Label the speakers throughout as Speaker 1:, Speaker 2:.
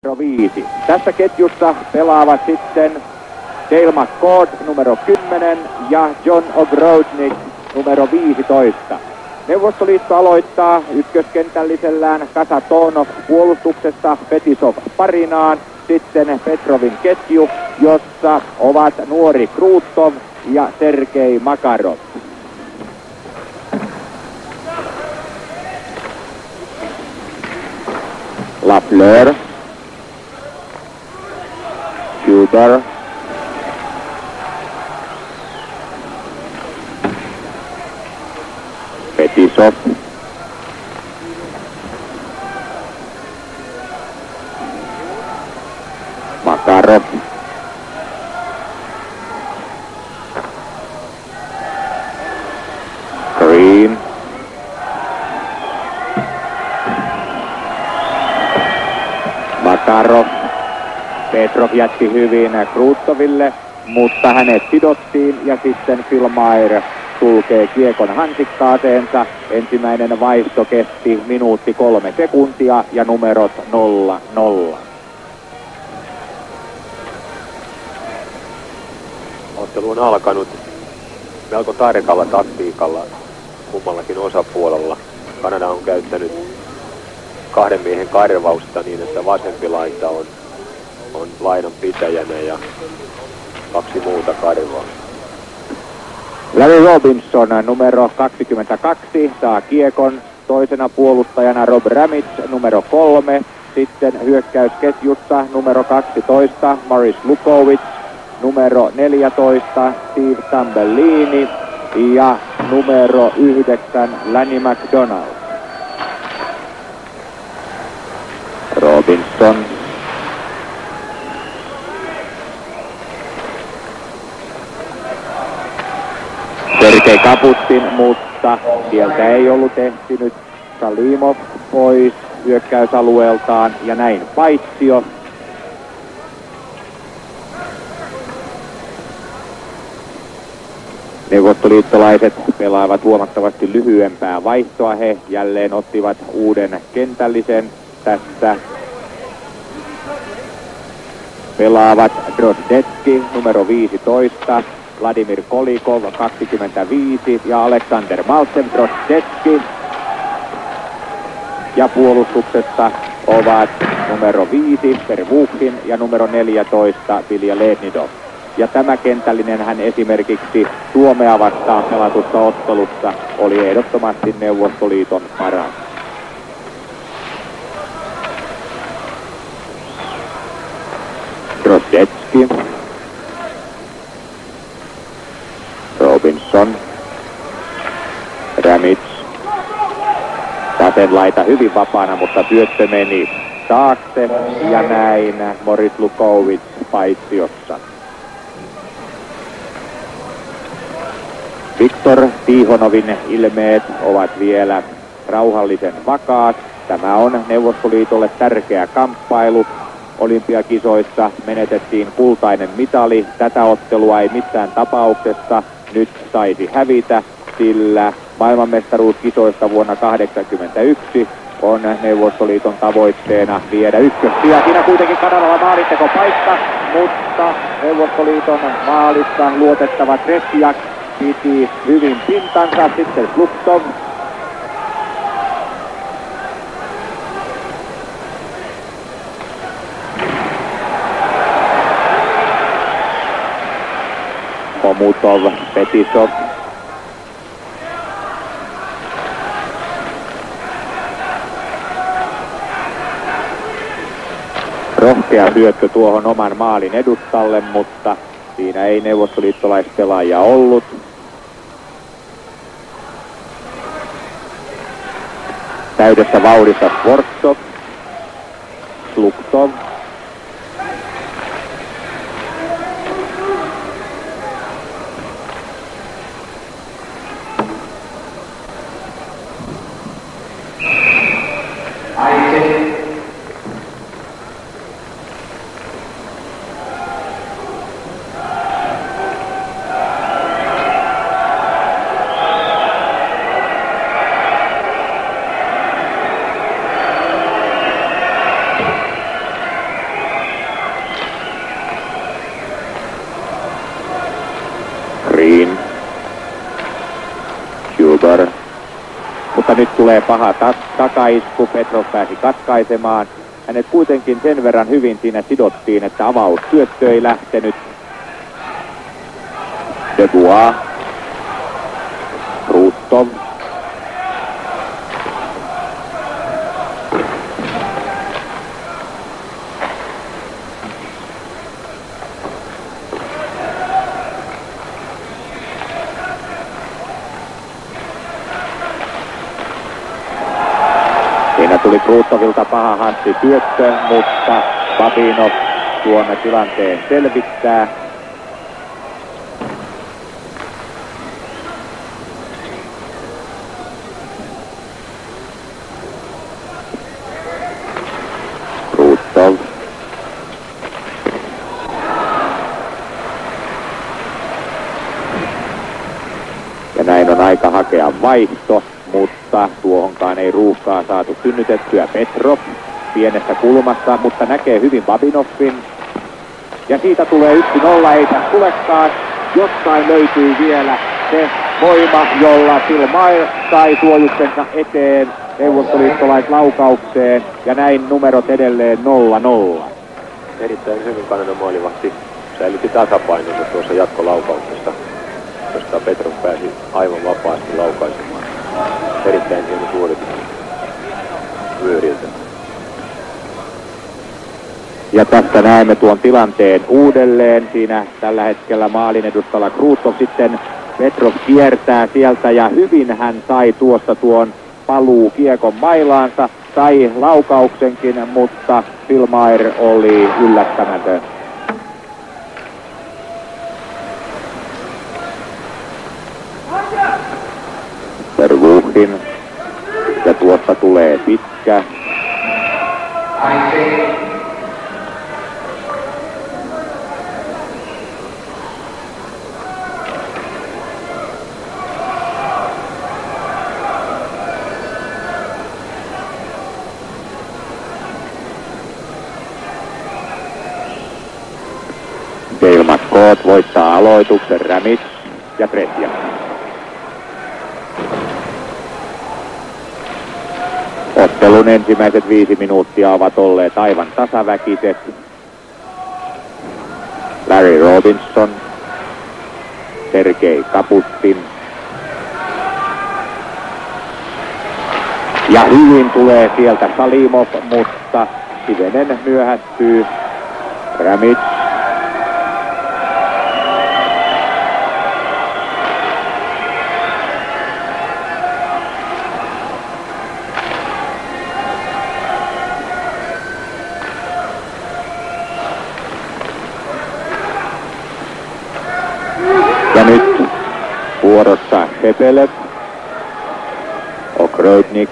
Speaker 1: numero 5. Tässä ketjussa pelaavat sitten Dale McCord numero 10 ja John Ogrodnik numero 15. Neuvostoliitto aloittaa ykköskentällisellään Kasatonov puolustuksessa, Fetisov parinaan, sitten Petrovin ketju, jossa ovat nuori Krutov ja Sergei Makarov. Lafleur, Tudor, Fetisov, Makarov, Green, Makarov. Petrov jätti hyvin Krutoville, mutta hänet sidottiin ja sitten Phil Mayer sulkee kiekon hansikkaaseensa. Ensimmäinen vaihto kesti minuutti 3 sekuntia ja numerot 0-0.
Speaker 2: Ottelu on alkanut melko tarkalla taktiikalla kummallakin osapuolella. Kanada on käyttänyt 2 miehen karvausta niin, että vasempi laita on lainan pitäjänä ja 2 muuta karvaa.
Speaker 1: Larry Robinson numero 22 saa kiekon, toisena puolustajana Rob Ramage numero 3, sitten hyökkäysketjussa numero 12 Maris Lukovic, numero 14 Steve Tambellini ja numero 9 Lanny McDonald. Robinson. Sergei Kaputin, mutta sieltä ei ollut ehtinyt Salimov pois hyökkäysalueeltaan ja näin paitsio. Neuvostoliittolaiset pelaavat huomattavasti lyhyempää vaihtoa. He jälleen ottivat uuden kentällisen tässä. Pelaavat Drozdetski numero 15. Vladimir Kolikov 25 ja Alexander Maltsev. Drozdetski. Ja puolustuksessa ovat numero 5 Pervukhin ja numero 14 Vilja Lednidov. Ja tämä kentällinen hän esimerkiksi Suomea vastaan pelatussa ottelussa oli ehdottomasti Neuvostoliiton paras. Drozdetski. Robinson, Ramage, vasen laita hyvin vapaana, mutta syöttö meni taakse ja näin Maris Lukovic paitsiossa. Viktor Tihonovin ilmeet ovat vielä rauhallisen vakaat. Tämä on Neuvostoliitolle tärkeä kamppailu. Olympiakisoissa menetettiin kultainen mitali. Tätä ottelua ei missään tapauksessa nyt saisi hävitä, sillä maailmanmestaruuskisoista vuonna 1981 on Neuvostoliiton tavoitteena viedä ykkössiä. Siinä kuitenkin Kanadalla maalintekopaikka, mutta Neuvostoliiton maalissa luotettava Tresiak piti hyvin pintansa. Sitten Sluptov. Komutov, Fetisov. Rohkea syöttö tuohon oman maalin edustalle, mutta siinä ei neuvostoliittolaispelaajia ollut. Täydessä vauhdissa Svortsov, Sluktov. nyt tulee paha takaisku. Petrov pääsi katkaisemaan. Hänet kuitenkin sen verran hyvin siinä sidottiin, että avaussyöttö ei lähtenyt. Dubois. Krutov. Siinä tuli Krutovilta paha Hantti syöttö, mutta Babinov tuon tilanteen selvittää. Krutov. Ja näin on aika hakea vaihto, mutta tuohonkaan ei ruuhkaa saatu synnytettyä. Petrov pienessä kulmassa, mutta näkee hyvin Babinovin. Ja siitä tulee 1-0, ei tässä tulekaan. Jostain löytyy vielä se voima, jolla Phil sai suojuksensa eteen neuvostoliittolaislaukaukseen. Ja näin numerot edelleen 0-0.
Speaker 2: Erittäin hyvin Kanadan maalivahti säilytti tasapainonsa tuossa jatkolaukauksessa, josta Petrov pääsi aivan vapaasti laukaisemaan. Erittäin hieno suoritus Vyöriltä.
Speaker 1: Ja tästä näemme tuon tilanteen uudelleen. Siinä tällä hetkellä maalin edustalla Krutov, sitten Petrov kiertää sieltä ja hyvin hän sai tuossa tuon paluu kiekon mailaansa. Sai laukauksenkin, mutta Filmair oli yllättämätön. Tervuhin. Ja tuosta tulee pitkä. Dale McCourt voittaa aloituksen, Rämits ja Tretja. Ottelun ensimmäiset 5 minuuttia ovat olleet aivan tasaväkiset. Larry Robinson, Sergei Kapustin. Ja hyvin tulee sieltä Salimov, mutta hivenen myöhästyy. Rämits. Ja nyt vuorossa Shepelev, Okroitnik.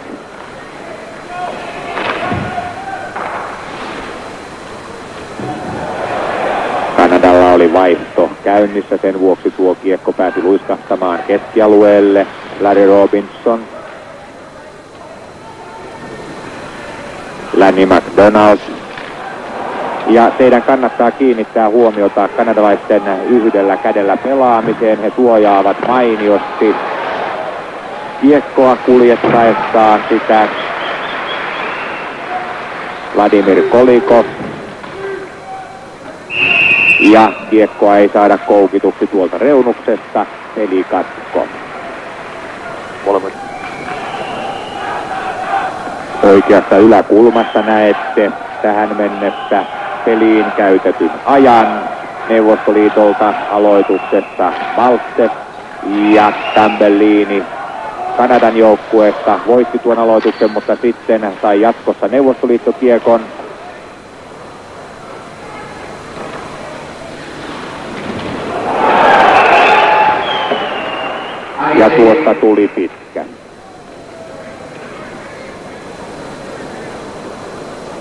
Speaker 1: Kanadalla oli vaihto käynnissä, sen vuoksi tuo kiekko pääsi luiskahtamaan keskialueelle. Larry Robinson. Lanny McDonald. Ja teidän kannattaa kiinnittää huomiota kanadalaisten yhdellä kädellä pelaamiseen. He suojaavat mainiosti kiekkoa kuljettaessaan sitä. Vladimir Kolikov. Ja kiekkoa ei saada koukituksi tuolta reunuksesta. Pelikatko.
Speaker 2: Molemmat.
Speaker 1: Oikeassa yläkulmassa näette tähän mennessä peliin käytetyn ajan. Neuvostoliitolta aloituksessa Malte ja Tambellini Kanadan joukkueesta voitti tuon aloituksen, mutta sitten sai jatkossa Neuvostoliittokiekon. Ja tuosta tuli pitkä.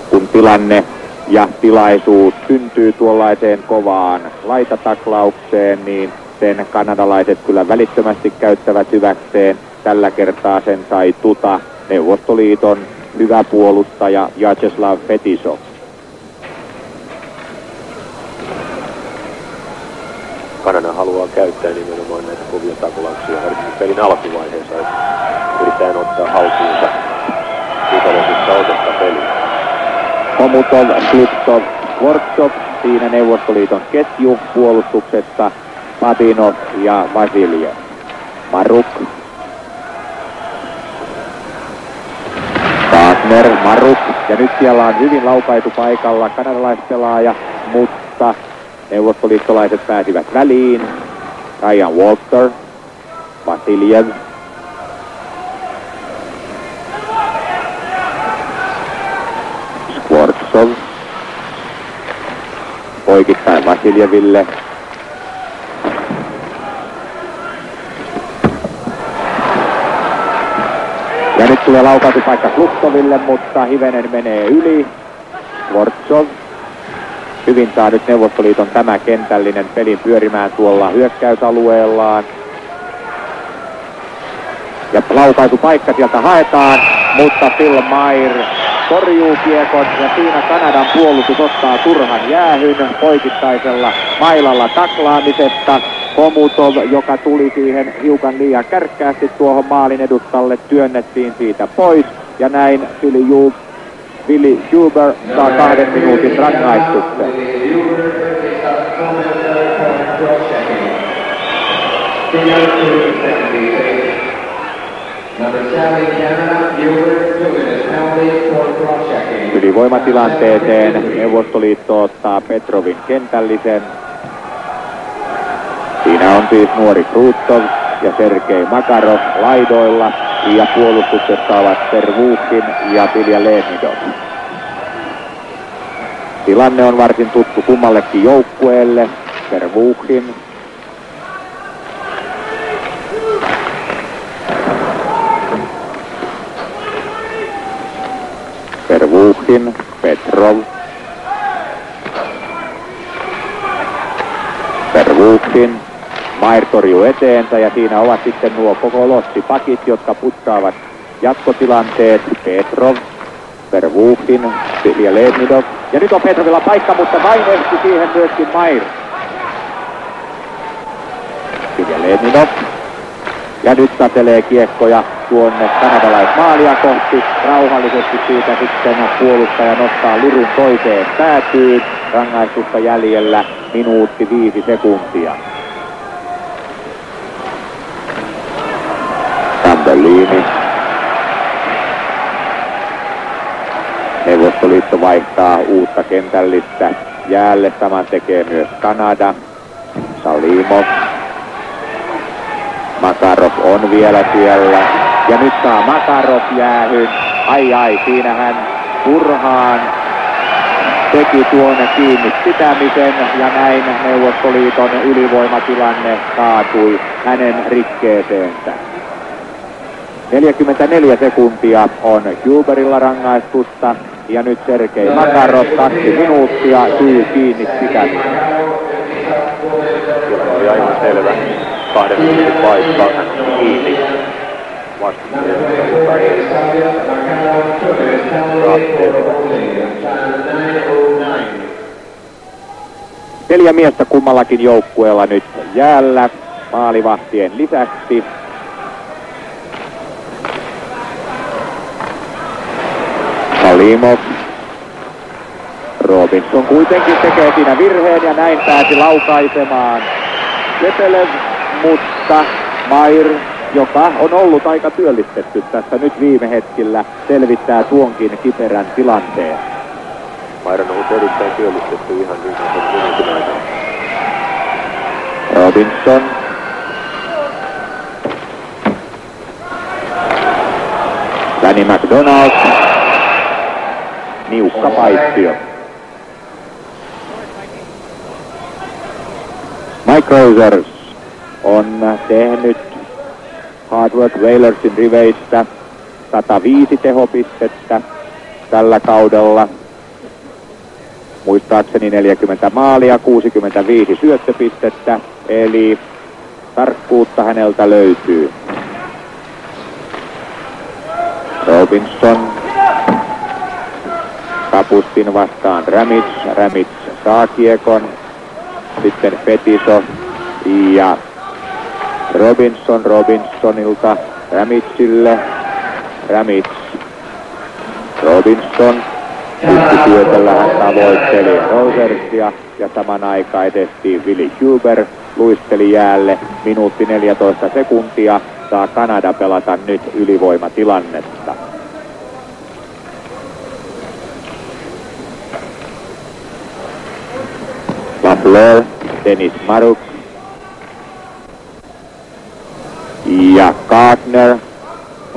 Speaker 1: Kun tilanne ja tilaisuus syntyy tuollaiseen kovaan laitataklaukseen, niin sen kanadalaiset kyllä välittömästi käyttävät hyväkseen. Tällä kertaa sen sai tuta Neuvostoliiton hyvä puolustaja Vyacheslav Fetisov.
Speaker 2: Kanada haluaa käyttää nimenomaan näitä kovia takulauksia, varsinkin pelin alkuvaiheessa, että yritetään ottaa haltuunsa pykälöisistä otetta peliä.
Speaker 1: Komutov, Sluptov, Skvortsov, siinä Neuvostoliiton ketju puolustuksessa Babinov ja Vasiljev. Maruk. Wagner, Maruk, ja nyt siellä on hyvin laukaitu paikalla kanadalaispelaaja, mutta neuvostoliittolaiset pääsivät väliin. Ryan Walter, Vasiljev. Skvortsov. Poikittain Vasiljeville. Ja nyt tulee laukaisupaikka Sluptoville, mutta hivenen menee yli. Skvortsov. Hyvin saa nyt Neuvostoliiton tämä kentällinen pelin pyörimään tuolla hyökkäysalueellaan. Ja laukaisupaikka sieltä haetaan, mutta Phil Mair torjuu kiekon ja siinä Kanadan puolustus ottaa turhan jäähyn poikittaisella mailalla taklaamisesta. Komutov, joka tuli siihen hiukan liian kärkkäästi tuohon maalin edustalle, työnnettiin siitä pois ja näin Billy Huber saa 2 minuutin rangaistuksen. Ylivoimatilanteeseen Neuvostoliitto ottaa Petrovin kentällisen. Siinä on siis nuori Krutov ja Sergei Makarov laidoilla ja puolustuksessa ovat Servukin ja Vilja Lehnidov. Tilanne on varsin tuttu kummallekin joukkueelle. Servukin. Servukin, Petrov. Servukin. Mair torjuu eteensä ja siinä ovat sitten nuo koko lossipakit, jotka putsaavat jatkotilanteet. Petrov, Servukin, Vilja Lehnidov. Ja nyt on Petrovilla paikka, mutta vain ehti siihen myöskin Mair. Vilja Lehnidov. Ja nyt satelee kiekkoja tuonne kanadalaismaalia kohti. Rauhallisesti siitä sitten puolustaja nostaa lirun toiseen päätyyn. Rangaistusta jäljellä minuutti 5 sekuntia. Tambellini. Neuvostoliitto vaihtaa uutta kentällistä jäälle. Saman tekee myös Kanada. Salimov. Makarov on vielä siellä. Ja nyt saa Makarov jäähyn. Ai, siinä hän turhaan teki tuon kiinni pitämisen ja näin Neuvostoliiton ylivoimatilanne kaatui hänen rikkeeseensä. 44 sekuntia on Huberilla rangaistusta ja nyt Sergei Makarov 2 minuuttia syy kiinni pitämisen.
Speaker 2: Siellä oli aivan selvä 2 minuutin paikka kiinni vastustajalta, joka ei
Speaker 1: Neljä miestä kummallakin joukkueella nyt jäällä maalivahtien lisäksi. Salimov. Robinson kuitenkin tekee siinä virheen ja näin pääsi laukaisemaan Sepelev, mutta Mair, joka on ollut aika työllistetty tässä nyt viime hetkillä, selvittää tuonkin kiperän tilanteen.
Speaker 2: Mair on ollut erittäin työllistetty ihan viimeisen minuutin aikana.
Speaker 1: Robinson. Danny McDonald. Niukka paittio. Mike Rosers on tehnyt Hardwork Whalersin riveistä 105 tehopistettä tällä kaudella. Muistaakseni 40 maalia, 65 syöttöpistettä, eli tarkkuutta häneltä löytyy. Robinson. Kapustin vastaan Ramits saa kiekon. Sitten Fetisov. Ja Robinsonilta Ramitsille. Robinson. Syötöllä hän tavoitteli Rosersia ja samanaikaisesti Willie Huber luisteli jäälle. Minuutti 14 sekuntia. Saa Kanada pelata nyt ylivoimatilannetta. Lafleur, Dennis Maruk ja Gardner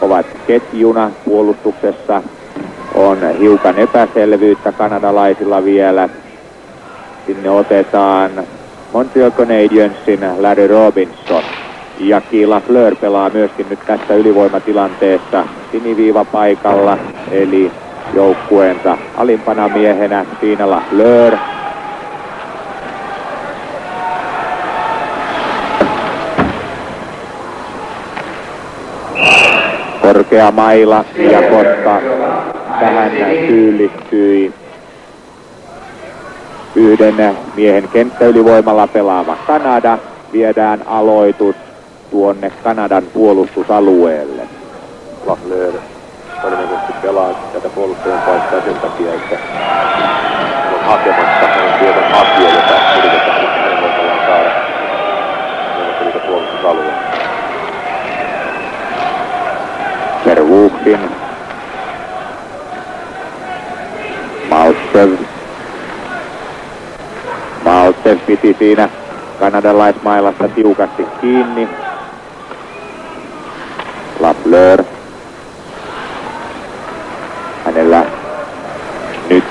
Speaker 1: ovat ketjuna puolustuksessa. On hiukan epäselvyyttä kanadalaisilla vielä. Sinne otetaan Montreal Canadiensin Larry Robinson. Ja Guy Lafleur pelaa myöskin nyt tässä ylivoimatilanteessa siniviivapaikalla, eli joukkueensa alimpana miehenä. Siinä Lafleur. Korkea maila, ja koska tähän syyllistyi yhden miehen kenttäylivoimalla pelaava Kanada, viedään aloitus tuonne Kanadan puolustusalueelle.
Speaker 2: Lafleur todennäköisesti pelaa tätä puolustajan paikkaa sen takia, että hän on hakemassa hänen tiedon hakija, jota yritetään nyt hänen voimallaan saada neuvostoliiton puolustusalueelle.
Speaker 1: Verhoeven. Maltsev piti siinä kanadalaismailasta tiukasti kiinni. Lafleur. Hänellä nyt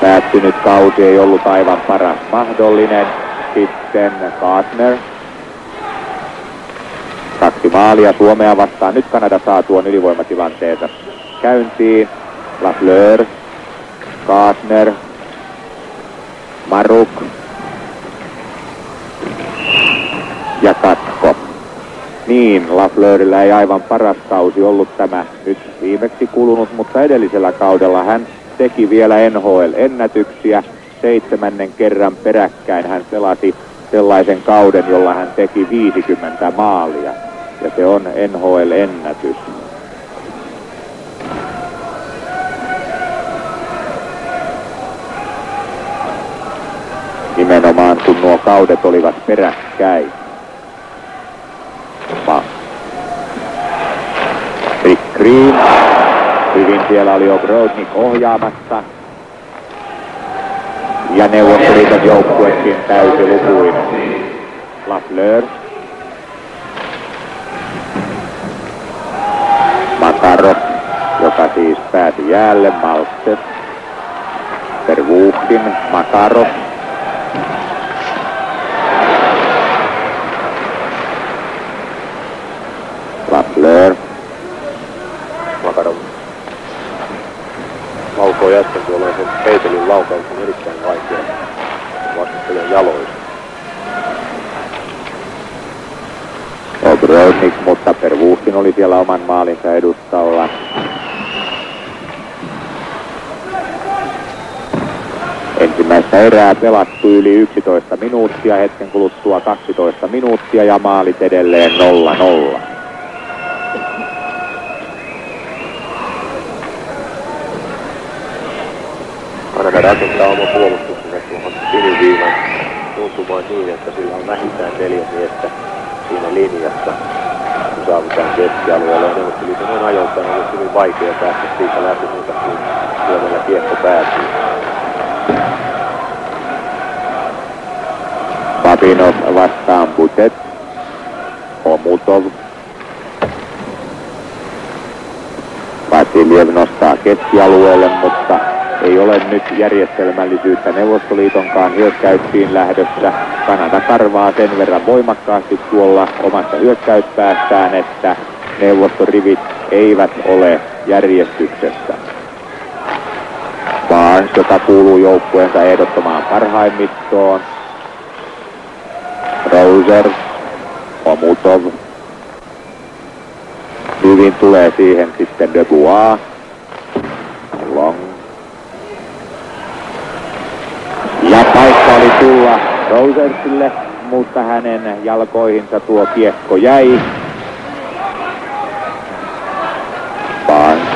Speaker 1: päättynyt kausi ei ollut aivan paras mahdollinen. Sitten Gardner. 2 maalia Suomea vastaan. Nyt Kanada saa tuon ylivoimatilanteensa käyntiin. Lafleur, Gardner, Maruk ja Katko. Niin, Lafleurillä ei aivan paras kausi ollut tämä nyt viimeksi kulunut, mutta edellisellä kaudella hän teki vielä NHL-ennätyksiä. 7. kerran peräkkäin hän pelasi sellaisen kauden, jolla hän teki 50 maalia. Ja se on NHL-ennätys. Nimenomaan kun nuo kaudet olivat peräkkäin. Rick Green. Hyvin siellä oli Obrodnik ohjaamassa. Ja Neuvostoliiton joukkuekin täysilukuinen. Lafleur. Makarov, joka siis pääsi jäälle. Maltsev. Verhoeven, Makarov. Lafleur.
Speaker 2: Makarov laukoi äsken tuolla sen peitelin laukaus on erittäin vaikea vastustelijan jaloista.
Speaker 1: Obrodnik, mutta Verhoeven oli siellä oman maalinsa edustalla. Ensimmäistä erää pelattu yli 11 minuuttia, hetken kuluttua 12 minuuttia ja maalit edelleen 0-0.
Speaker 2: Kanada rakentaa oma puolustuksensa tuohon siniviivan tuntumaan niin, että sillä on vähintään 4 miestä siinä linjassa, kun saavutaan keskialueelle. Ja Neuvostoliiton on ajoittain ollut hyvin vaikea päästä siitä läpi muuta kuin Suomella kiekko päätyy.
Speaker 1: Babinov vastaan Butet. Omutov. Vasiljev nostaa keskialueelle, mutta ei ole nyt järjestelmällisyyttä Neuvostoliitonkaan hyökkäyksiin lähdössä. Kanada karvaa sen verran voimakkaasti tuolla omassa hyökkäyspäässään, että neuvostorivit eivät ole järjestyksessä. Barnes, joka kuuluu joukkueensa ehdottomaan parhaimmistoon. Rosers, Omutov. Hyvin tulee siihen sitten Dubois. Long. Ja paikka oli tulla Rosersille, mutta hänen jalkoihinsa tuo kiekko jäi. Barnes,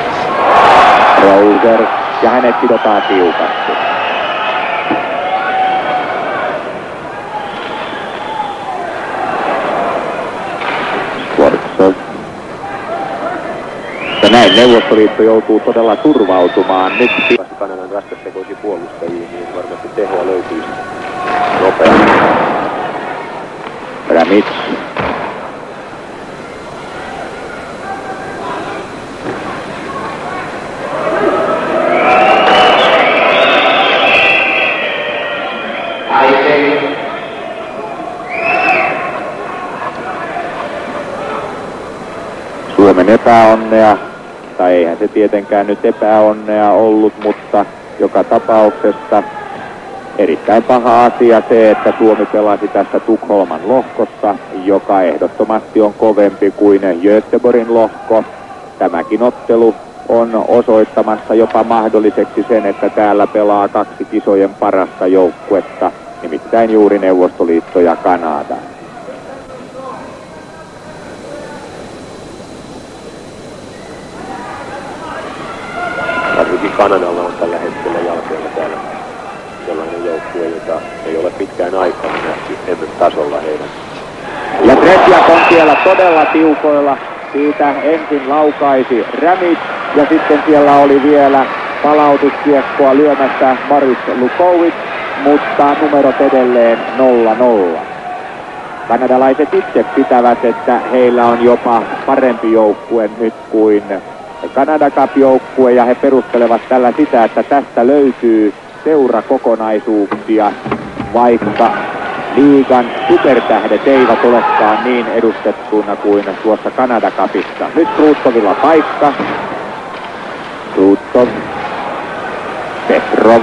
Speaker 1: Roser, ja hänet sidotaan tiukasti. Schwartz. Ja näin Neuvostoliitto joutuu todella turvautumaan nyt.
Speaker 2: Kanadan raskastekoisiin puolustajiin, niin varmasti tehoa löytyisi nopeasti.
Speaker 1: Ramic. Suomen epäonnea, tai eihän se tietenkään nyt epäonnea ollut, mutta joka tapauksessa erittäin paha asia se, että Suomi pelasi tässä Tukholman lohkossa, joka ehdottomasti on kovempi kuin Göteborgin lohko. Tämäkin ottelu on osoittamassa jopa mahdolliseksi sen, että täällä pelaa kaksi kisojen parasta joukkuetta, nimittäin juuri Neuvostoliitto ja Kanada.
Speaker 2: Varsinkin Kanadalla on tällä hetkellä jalkeilla täällä sellainen joukkue, jota ei ole pitkään aikaan nähty ennen tasolla heidän.
Speaker 1: Ja Tretiak on siellä todella tiukoilla. Siitä ensin laukaisi Ramic ja sitten siellä oli vielä palautuskiekkoa lyömässä Maris Lukovic, mutta numerot edelleen 0-0. Kanadalaiset itse pitävät, että heillä on jopa parempi joukkue nyt kuin Canada Cup-joukkue, ja he perustelevat tällä sitä, että tästä löytyy seurakokonaisuuksia, vaikka liigan supertähdet eivät olekaan niin edustettuina kuin tuossa Canada Cupissa. Nyt Kruuttovilla paikka. Kruuttov, Petrov,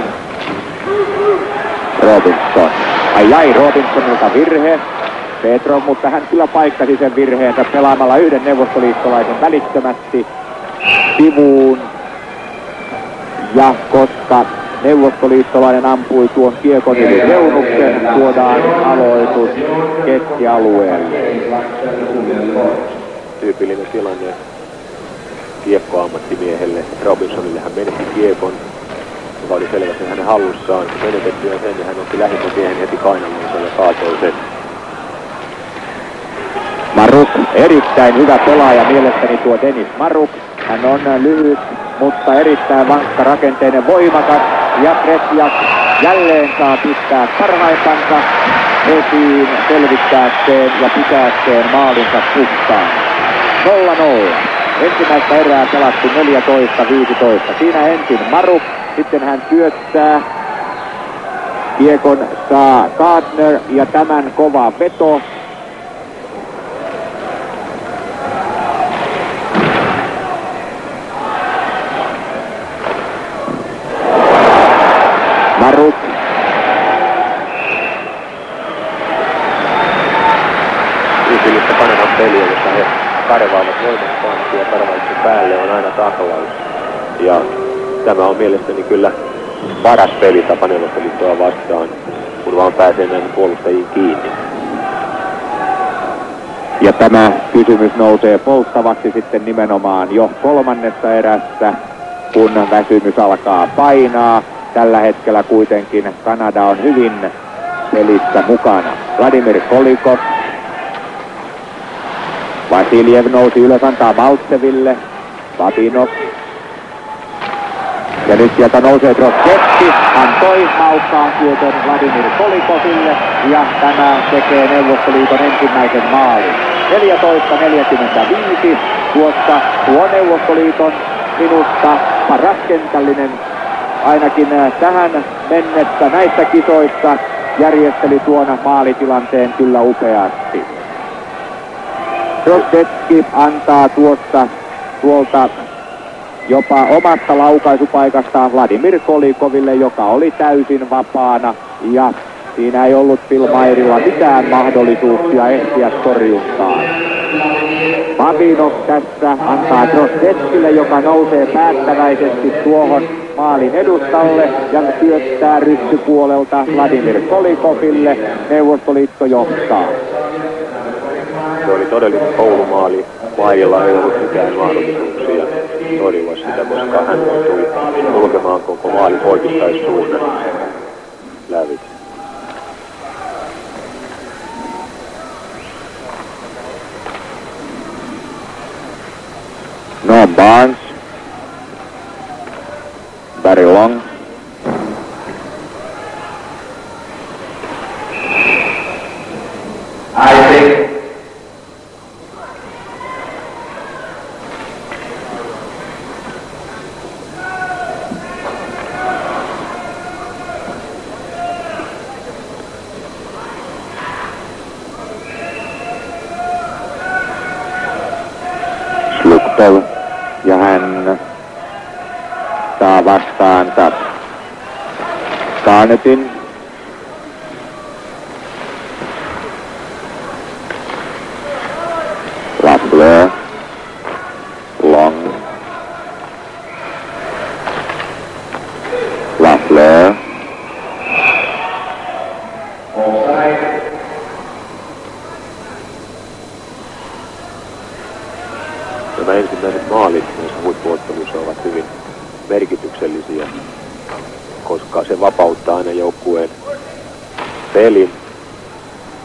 Speaker 1: Robinson. Ai Robinsonilta virhe. Petrov, mutta hän kyllä paikkasi sen virheensä pelaamalla yhden neuvostoliittolaisen välittömästi sivuun. Ja koska neuvostoliittolainen ampui tuon kiekon yli reunuksen, tuodaan aloitus keskialueelle.
Speaker 2: Tyypillinen tilanne kiekkoammattimiehelle. Robinsonille hän menetti kiekon, joka oli selvästi hänen hallussaan. Menetettyä sen, ja hän otti lähimmän miehen heti kainaloonsa ja kaatoi sen.
Speaker 1: Maruk, erittäin hyvä pelaaja mielestäni tuo Denis Maruk. Hän on lyhyt, mutta erittäin vankka, rakenteinen, voimakas, ja Tretiak jälleen saa pistää parhaimpansa esiin selvittääkseen ja pitääkseen maalinsa puhtaan. 0-0. Ensimmäistä erää pelattu 14-15. Siinä ensin Maruk, sitten hän syöttää. Kiekon saa Gardner ja tämän kova veto. Maruk.
Speaker 2: Tyypillistä Kanadan peliä, jossa he karvaavat voimakkaasti ja karvauksen päälle on aina taklaus. Ja tämä on mielestäni kyllä paras pelitapa Neuvostoliittoa vastaan, kun vaan pääsee näihin puolustajiin kiinni.
Speaker 1: Ja tämä kysymys nousee polttavaksi sitten nimenomaan jo kolmannessa erässä, kun väsymys alkaa painaa. Tällä hetkellä kuitenkin Kanada on hyvin pelissä mukana. Vladimir Kolikov. Vasiljev nousi ylös, antaa Maltseville. Babinov. Ja nyt sieltä nousee Trotsevski. Antoi maukkaan syötön Vladimir Kolikoville. Ja tämä tekee Neuvostoliiton ensimmäisen maalin. 14:45. Tuossa tuo Neuvostoliiton minusta paras kentällinen, ainakin tähän mennessä näissä kisoissa, järjesteli tuona maalitilanteen kyllä upeasti. Trotsevski antaa tuolta jopa omasta laukaisupaikastaan Vladimir Kolikoville, joka oli täysin vapaana, ja siinä ei ollut Phil Maierilla mitään mahdollisuuksia ehtiä torjuntaan. Babinov tässä antaa Trotsevskille, joka nousee päättäväisesti tuohon maalin edustalle ja syöttää ryssypuolelta Vladimir Kolikoville. Neuvostoliitto johtaa.
Speaker 2: Se oli todellinen koulumaali. Maijalla ei ollut mitään mahdollisuuksia torjua sitä, koska hän joutui kulkemaan koko maalin poikittaissuunnan lävitse.
Speaker 1: Noam Barnes. Barry Long.
Speaker 3: Isaac.
Speaker 1: Sluktov. Ja hän saa vastaansa Garnettin. Lafleur. Long. Lafleur.
Speaker 2: Nämä ensimmäiset maalit näissä huippuotteluissa ovat hyvin merkityksellisiä, koska se vapauttaa aina joukkueen pelin.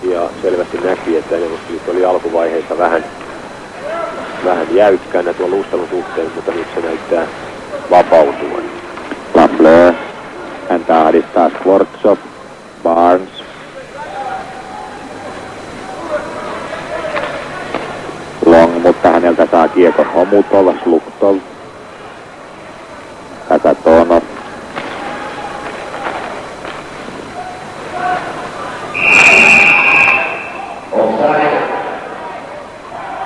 Speaker 2: Ja selvästi näki, että Neuvostoliitto oli alkuvaiheessa vähän jäykkänä tuon luistelun suhteen, mutta nyt se näyttää vapautuvan.
Speaker 1: Lafleur. Häntä ahdistaa Skvortsov. Barnes. Long, mutta häneltä saa kiekon Homutov. Sluktov. Kasatonov.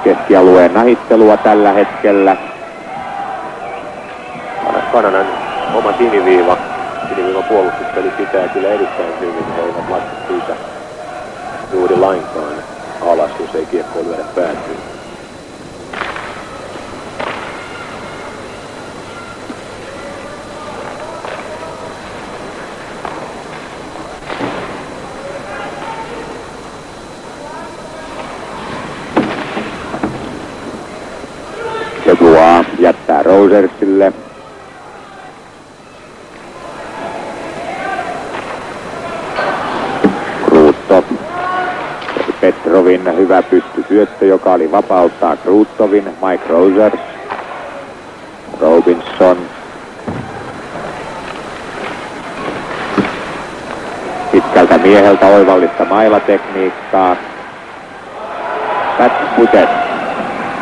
Speaker 1: Keskialueen nahittelua tällä hetkellä.
Speaker 2: Kanadan oma siniviiva puolustuspeli pitää kyllä erittäin hyvin. He eivät laske siitä juuri lainkaan alas, jos ei kiekkoa lyödä päätyyn.
Speaker 1: Dubois jättää Rosersille. Krutov. Petrovin hyvä pystysyöttö, joka oli vapauttaa Krutovin. Mike Rosers. Robinson. Pitkältä mieheltä oivallista mailatekniikkaa. Pat Putet.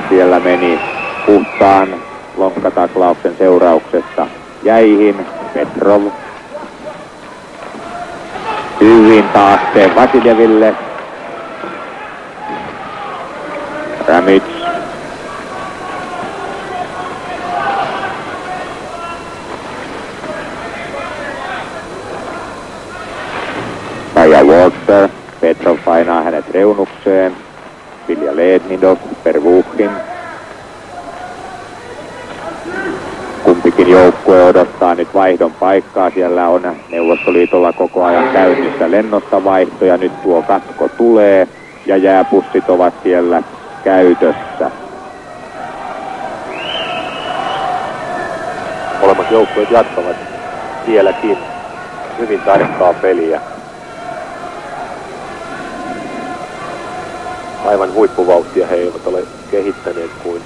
Speaker 1: Siellä meni puhtaan lonkkataklauksen seurauksesta jäihin. Petrov. Hyvin taasteen Vasiljeville. Ramic. Kaja Walter. Petrov painaa hänet reunukseen. Vilja Lednidov. Pervuchin. Kumpikin joukkue odottaa nyt vaihdon paikkaa. Siellä on Neuvostoliitolla koko ajan käynnissä lennosta vaihtoja. Nyt tuo katko tulee ja jääpussit ovat siellä käytössä.
Speaker 2: Molemmat joukkueet jatkavat sielläkin hyvin tarkkaa peliä. Aivan huippuvauhtia he eivät ole kehittäneet kuin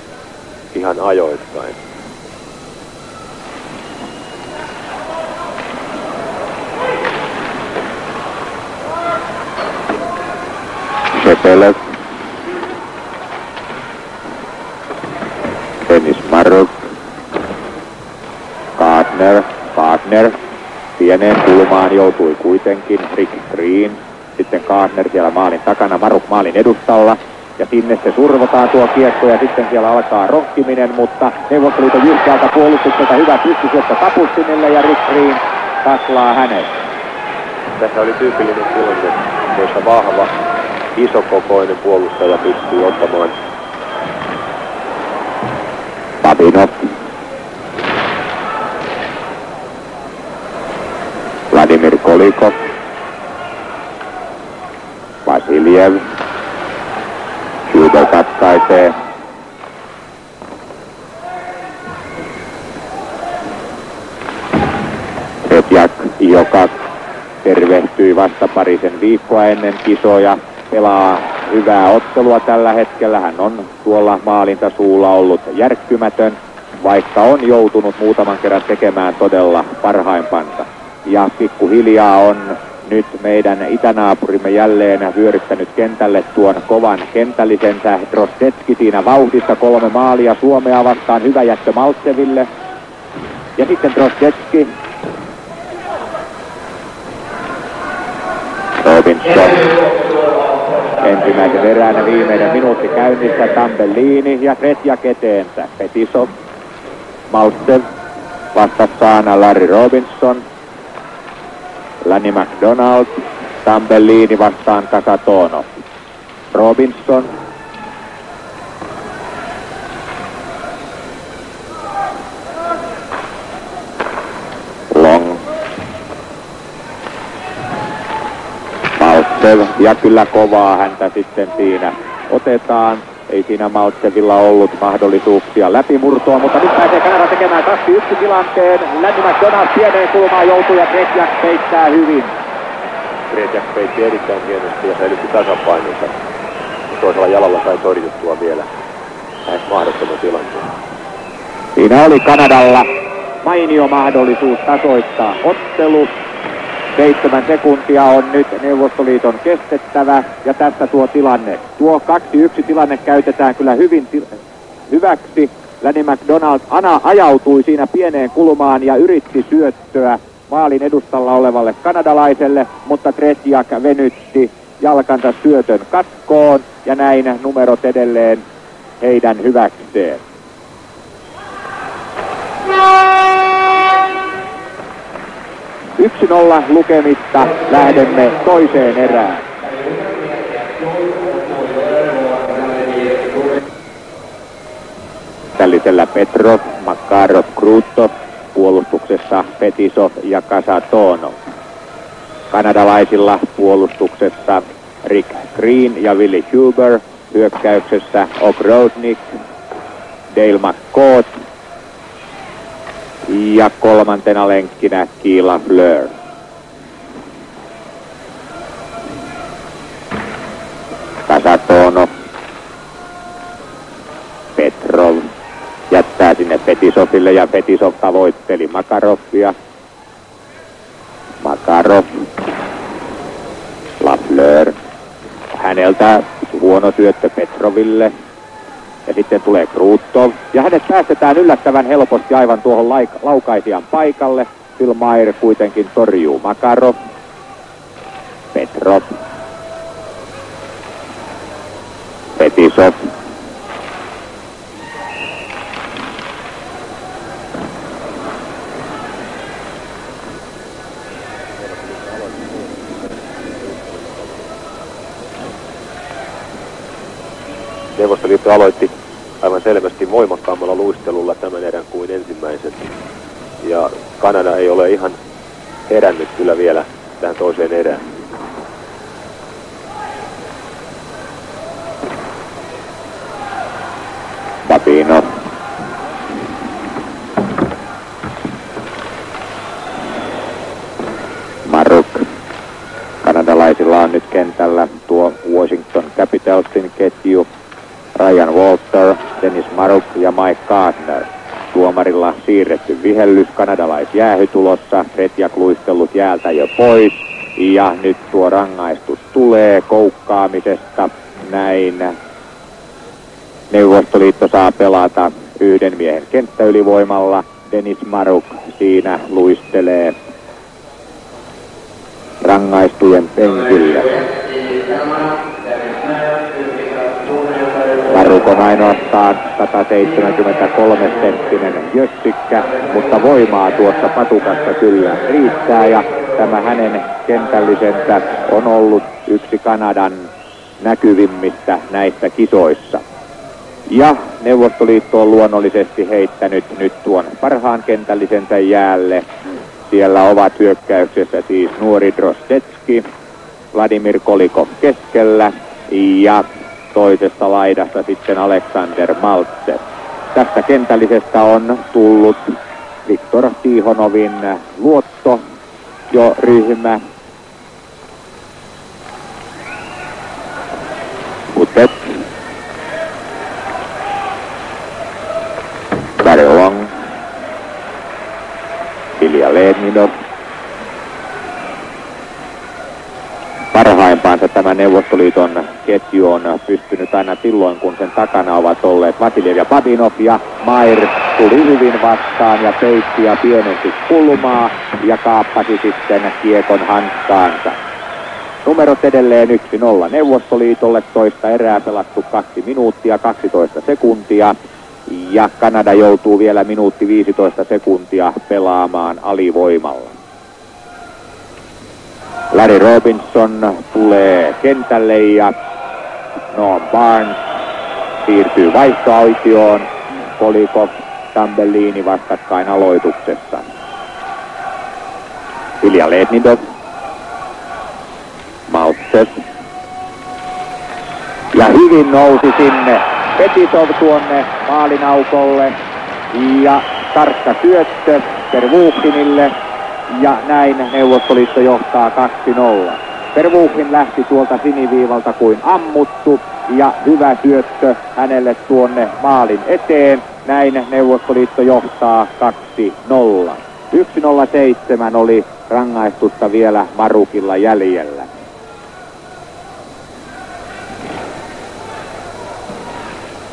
Speaker 2: ihan ajoittain.
Speaker 1: Shepelev. Dennis Maruk. Gardner. Pieneen kulmaan joutui kuitenkin Rick Green. Sitten Gardner siellä maalin takana, Maruk maalin edustalla. Ja sinne se survotaan tuo kiekko ja sitten siellä alkaa ronkkiminen, mutta Neuvostoliiton jyrkkältä puolustukselta hyvä pystysyöttö Kapustinille ja Rick Green taklaa hänet.
Speaker 2: Tässä oli tyypillinen tilanne, jossa vahva, isokokoinen puolustaja pystyy ottamaan
Speaker 1: Babinov. Nolikov. Vasiljev. Huber katkaisee. Tretjak, joka tervehtyi vasta parisen viikkoa ennen kisoja, pelaa hyvää ottelua tällä hetkellä. Hän on tuolla maalintasuulla ollut järkkymätön, vaikka on joutunut muutaman kerran tekemään todella parhaimpansa. Ja pikkuhiljaa on nyt meidän itänaapurimme jälleen vyöryttänyt kentälle tuon kovan kentällisensä. Drozdetski siinä vauhdissa, 3 maalia Suomea vastaan, hyvä jättö Maltseville. Ja sitten Drozdetski. Robinson. Ensimmäisen erään viimeinen minuutti käynnissä, Tambellini ja Tretjak eteensä. Fetisov, Maltsev, vastassaan Larry Robinson, Lanny McDonald, Tambellini vastaan Kasatonov. Robinson, Long, Maltsev, ja kyllä kovaa häntä sitten siinä otetaan. Ei siinä Maltsevilla ollut mahdollisuuksia läpimurtoa, mutta nyt pääsee Kanada tekemään 2-1 tilanteen. Lanny McDonald pieneen kulmaan joutuu ja Tretjak peittää hyvin.
Speaker 2: Tretjak peitti erittäin hienosti ja säilytti tasapainonsa. Toisella jalalla sai torjuttua vielä lähes mahdottoman tilanteen.
Speaker 1: Siinä oli Kanadalla mainio mahdollisuus tasoittaa ottelu. 7 sekuntia on nyt Neuvostoliiton kestettävä ja tästä tuo tilanne. Tuo 2-1 tilanne käytetään kyllä hyvin hyväksi. Lanny McDonald ajautui siinä pieneen kulmaan ja yritti syöttöä maalin edustalla olevalle kanadalaiselle, mutta Tretjak venytti jalkansa syötön katkoon ja näin numerot edelleen heidän hyväkseen. 1-0 lukemista, lähdemme toiseen erään. Tällisellä Petrov, Makarov, Krutov, puolustuksessa Fetisov ja Kasatonov. Kanadalaisilla puolustuksessa Rick Green ja Willie Huber, hyökkäyksessä Ogrodnik, Dale McCord ja kolmantena lenkkinä Keela Fleur. Kasatonov, Petrov jättää sinne Fetisoville ja Fetisov tavoitteli Makarovia. Makarov, Lafleur, häneltä huono syöttö Petroville. Ja sitten tulee Krutov. Ja hänet päästetään yllättävän helposti aivan tuohon laukaisijan paikalle. Phil Meyer kuitenkin torjuu Makarov. Petrov. Fetisov.
Speaker 2: Neuvostoliitto aloitti aivan selvästi voimakkaammalla luistelulla tämän erän kuin ensimmäisen. Ja Kanada ei ole ihan herännyt kyllä vielä tähän toiseen erään.
Speaker 1: Babinov. Maruk. Kanadalaisilla on nyt kentällä tuo Washington Capitalsin ketju. Ryan Walter, Dennis Maruk ja Mike Gardner. Tuomarilla siirretty vihellys, kanadalaisjäähy tulossa, Tretjak luistellut jäältä jo pois. Ja nyt tuo rangaistus tulee koukkaamisesta. Näin Neuvostoliitto saa pelata yhden miehen kenttäylivoimalla. Dennis Maruk siinä luistelee rangaistujen penkillä. Maruk on ainoastaan 173-senttinen jössikkä, mutta voimaa tuossa patukassa kyllä riittää ja tämä hänen kentällisensä on ollut yksi Kanadan näkyvimmistä näissä kisoissa. Ja Neuvostoliitto on luonnollisesti heittänyt nyt tuon parhaan kentällisensä jäälle. Siellä ovat hyökkäyksessä siis nuori Drostetski, Vladimir Kolikov keskellä ja toisesta laidasta sitten Aleksander Maltsev. Tästä kentällisestä on tullut Viktor Tihonovin luotto jo ryhmä. Utet, Barelong, Ilja Leednidov. Parhaimpaansa tämä Neuvostoliiton ketju on pystynyt aina silloin, kun sen takana ovat olleet Vasiljev ja Babinov, ja Mair tuli hyvin vastaan ja peitti ja pienensi kulmaa ja kaappasi sitten kiekon hanskaansa. Numerot edelleen 1-0 Neuvostoliitolle, toista erää pelattu 2 minuuttia 12 sekuntia ja Kanada joutuu vielä minuutti 15 sekuntia pelaamaan alivoimalla. Larry Robinson tulee kentälle ja Noam Barnes siirtyy vaihtoaitioon. Kolikov, Tambellini vastakkain aloituksessa. Ilja Leednidov, Maltsev. Ja hyvin nousi sinne Petitov tuonne maalinaukolle ja tarkka syöttö Pervukhinille. Ja näin Neuvostoliitto johtaa 2-0. Pervukhin lähti tuolta siniviivalta kuin ammuttu ja hyvä syöttö hänelle tuonne maalin eteen. Näin Neuvostoliitto johtaa 2-0. 1:07 oli rangaistusta vielä Marukilla jäljellä.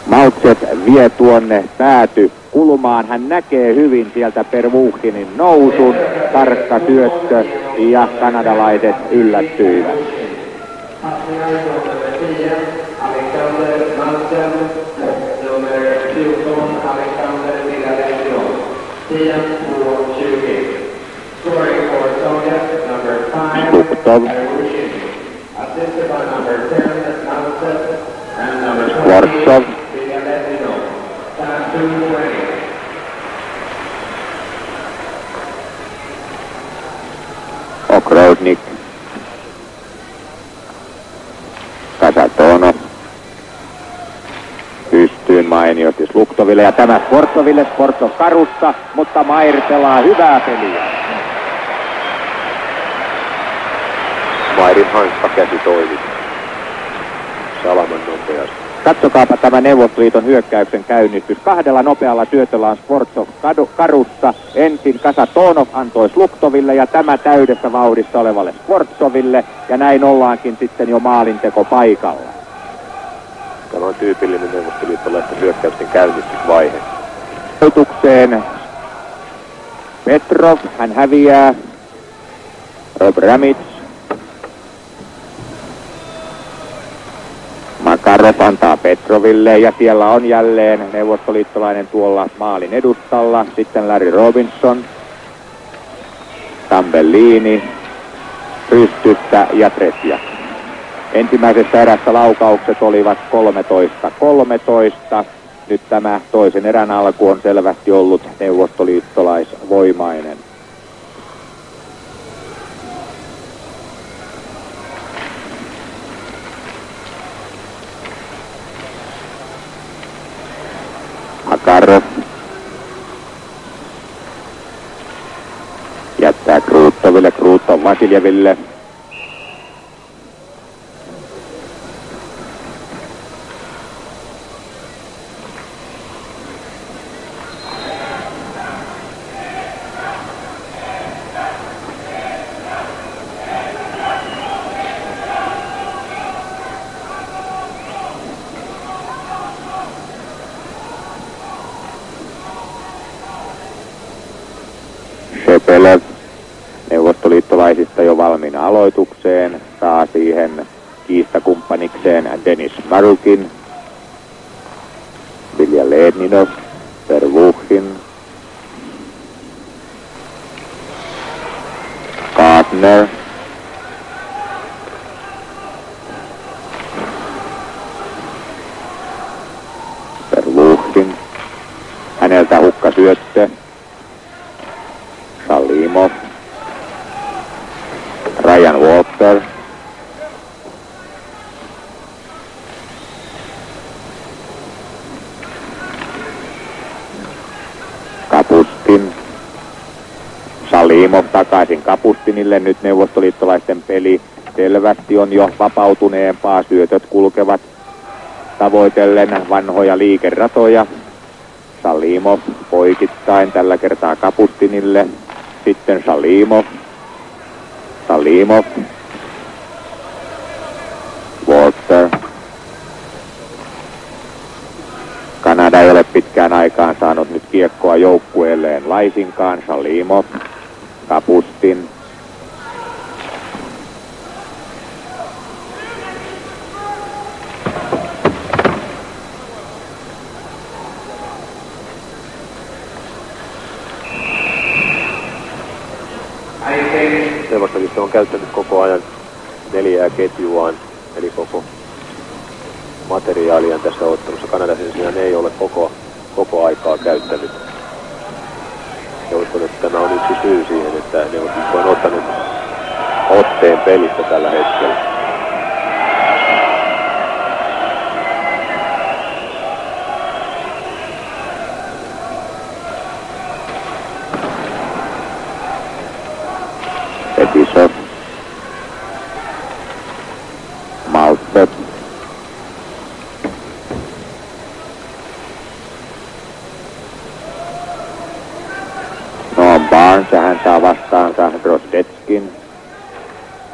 Speaker 1: Maltsev vie tuonne pääty kulmaan. Hän näkee hyvin sieltä Pervukhinin nousun. Tarkka syöttö ja kanadalaiset yllättyivät. Luktov. Skvortsov. Okroudnik. Kasatonov. Pystyyn mainiosti Luktoville ja tämä Skvortsoville. Skvortsov karussa, mutta Mair pelaa hyvää peliä.
Speaker 2: Mairin hanskakäsi toimi salaman nopeasti.
Speaker 1: Katsokaapa tämä Neuvostoliiton hyökkäyksen käynnistys. 2 nopealla syötöllä on Skvortsov karussa. Ensin Kasatonov antoi Luktoville ja tämä täydessä vauhdissa olevalle Skvortsoville. Ja näin ollaankin sitten jo maalinteko paikalla.
Speaker 2: Tämä on tyypillinen neuvostoliittolaisten hyökkäysten käynnistysvaihe.
Speaker 1: Otukseen Petrov, hän häviää. Abramits. Makarov antaa Petroville ja siellä on jälleen neuvostoliittolainen tuolla maalin edustalla. Sitten Larry Robinson, Tambellini, pystyssä ja Tretjak. Ensimmäisessä erässä laukaukset olivat 13-13. Nyt tämä toisen erän alku on selvästi ollut neuvostoliittolaisvoimainen. Makarov jättää Kruttoville, Krutov Vasiljeville. Shepelev neuvostoliittolaisista jo valmiina aloitukseen, saa siihen kiistakumppanikseen Denis Marukin, Ilja Leednidov, Pervukhin, Gardner, Pervukhin, häneltä hukkasyöttö, Salimov. takaisin Kapustinille. Nyt neuvostoliittolaisten peli selvästi on jo vapautuneempaa. Syötöt kulkevat tavoitellen vanhoja liikeratoja. Salimov poikittain tällä kertaa Kapustinille. Sitten Salimov. Walter. Kanada ei ole pitkään aikaan saanut nyt kiekkoa joukkueelleen laisinkaan. Salimov. Kapustin.
Speaker 2: Neuvostoliitto on käyttänyt koko ajan 4 ketjuaan, eli koko materiaalia tässä ottelussa. Kanada sen sijaan ei ole koko aikaa käyttänyt. Ja uskon, että tämä on yksi syy siihen, että Neuvostoliitto on ottanut otteen pelistä tällä hetkellä.
Speaker 1: Episod. Maltsev. Noam Barnes ja hän saa vastaansa Drozdetskin.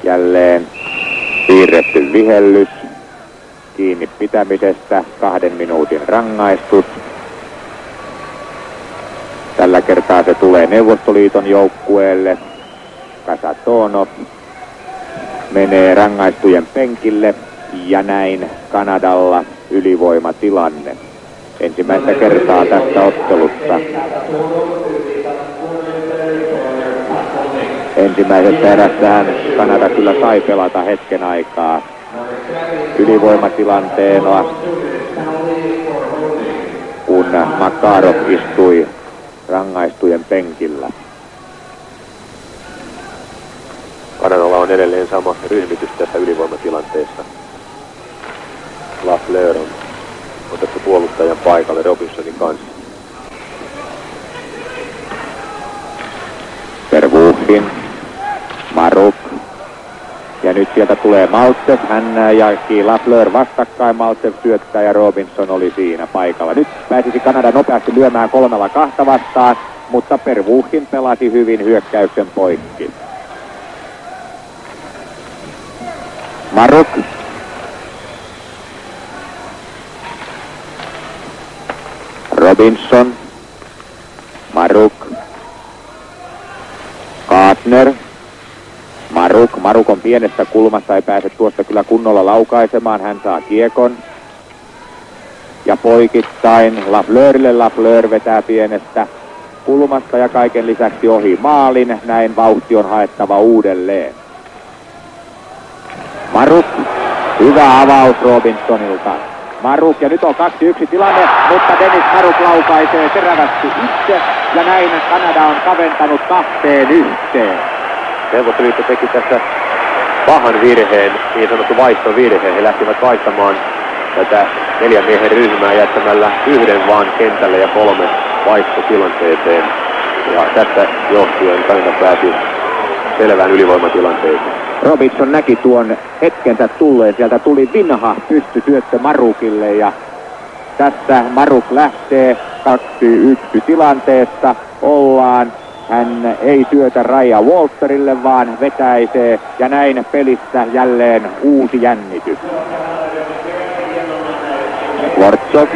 Speaker 1: Jälleen siirretty vihellys. Kiinni pitämisestä 2 minuutin rangaistus. Tällä kertaa se tulee Neuvostoliiton joukkueelle. Kasatonov menee rangaistujen penkille ja näin Kanadalla ylivoimatilanne. Ensimmäistä kertaa tässä ottelussa. Ensimmäisessä erässähän Kanada kyllä sai pelata hetken aikaa ylivoimatilanteena, kun Makarov istui rangaistujen penkillä.
Speaker 2: Kanadalla on edelleen sama ryhmitys tässä ylivoimatilanteessa. Lafleur on otettu puolustajan paikalle Robinsonin kanssa.
Speaker 1: Vervuhin, Maruk. Ja nyt sieltä tulee Maltsev. Hän jaki Lafleur vastakkain. Maltsev syöttää ja Robinson oli siinä paikalla. Nyt pääsisi Kanada nopeasti lyömään 3-2 vastaan, mutta Vervuhin pelasi hyvin hyökkäyksen poikki. Maruk. Robinson. Maruk. Gardner. Maruk on pienessä kulmassa, ei pääse tuosta kyllä kunnolla laukaisemaan. Hän saa kiekon. Ja poikittain Lafleurille. Lafleur vetää pienestä kulmasta ja kaiken lisäksi ohi maalin. Näin vauhti on haettava uudelleen. Maruk, hyvä avaus Robinsonilta. Maruk, ja nyt on 2-1 tilanne, mutta Dennis Maruk laukaisee terävästi itse, ja näin Kanada on kaventanut 2-1.
Speaker 2: Neuvostoliitto teki tässä pahan virheen, niin sanottu vaihtovirhe. He lähtivät vaihtamaan tätä 4 miehen ryhmää jättämällä 1 vaan kentälle ja 3 vaihtotilanteeseen. Ja tästä johtuen Kanada pääsi selvään ylivoimatilanteeseen.
Speaker 1: Robinson näki tuon hetkensä tulleen. Sieltä tuli vinha pystysyöttö Marukille ja tässä Maruk lähtee 2-1 tilanteessa. Ollaan. Hän ei syötä Ryan Walterille, vaan vetäisee ja näin pelissä jälleen uusi jännitys. Schwartzov.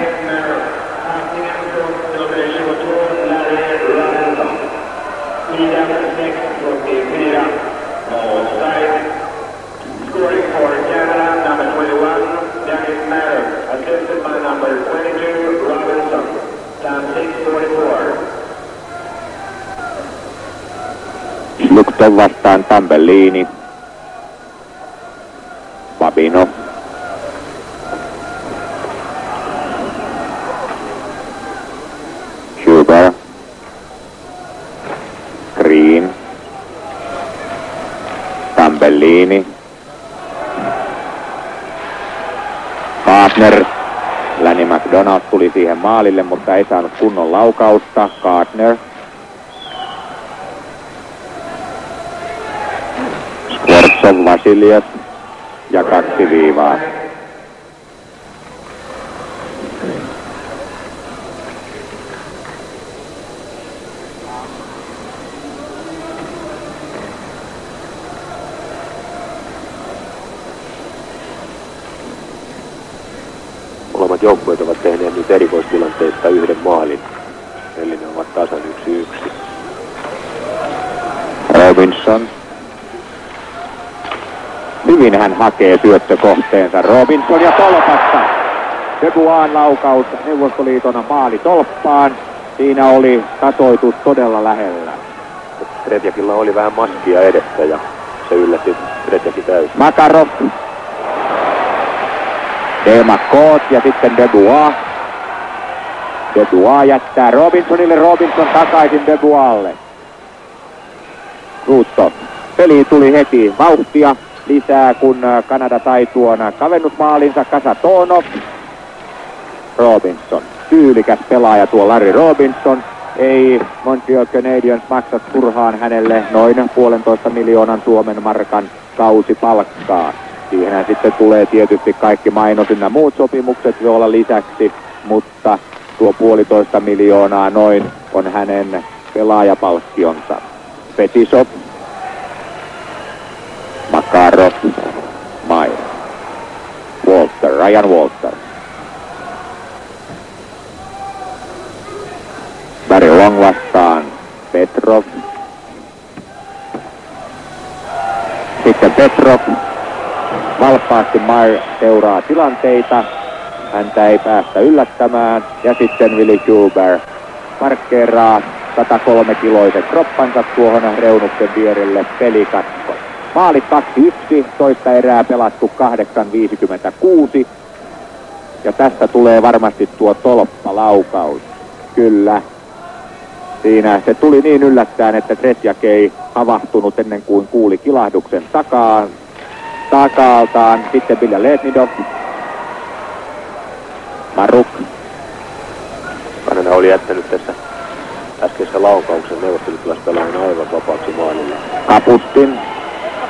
Speaker 1: Luktov vastaan Tambellini. Babinov. Sugar. Green. Tambellini. Gardner. Lanny McDonald tuli siihen maalille, mutta ei saanut kunnon laukausta. Gardner. Vasiljev ja 2 viivaa.
Speaker 2: Molemmat joukkueet ovat tehneet nyt erikoistilanteista 1 maalin. Eli ne ovat tasan 1-1.
Speaker 1: Robinson. Hyvin hän hakee syöttökohteensa. Robinson ja tolpasta. Dubois laukaus Neuvostoliiton maalitolppaan. Siinä oli tasoitus todella lähellä.
Speaker 2: Tretjakilla oli vähän maskia edessä ja se yllätti Tretjakin täysin.
Speaker 1: Makarov. Delmacote ja sitten Dubois. Dubois jättää Robinsonille. Robinson takaisin Duboisille. Ruutto. Peliin tuli heti vauhtia lisää, kun Kanada sai tuon kavennusmaalinsa. Kasatonov. Robinson. Tyylikäs pelaaja tuo Larry Robinson. Ei Montreal Canadiens maksa turhaan hänelle noin 1,5 miljoonan Suomen markan kausipalkkaa. Siihen sitten tulee tietysti kaikki mainos ynnä muut sopimukset voi olla lisäksi, mutta tuo 1,5 miljoonaa noin on hänen pelaajapalkkionsa. Fetisov, Makarov, Maier, Walter, Ryan Walter. Barry Long vastaan Petrov. Sitten Petrov. Valppaasti Maier seuraa tilanteita. Häntä ei päästä yllättämään. Ja sitten Willie Huber parkkeeraa 103-kiloisen kroppansa tuohon reunuksen vierelle. Pelikatko. Maalit 2-1. Toista erää pelattu 8-56. Ja tästä tulee varmasti tuo tolppalaukaus. Kyllä. Siinä se tuli niin yllättäen, että Tretjak ei havahtunut ennen kuin kuuli kilahduksen takaltaan. Sitten Vilja Letnidov. Maruk.
Speaker 2: Kanada oli jättänyt tässä äskeisessä laukauksen neuvostoliittolaispelaajan aivan vapaaksi maalille.
Speaker 1: Kapustin.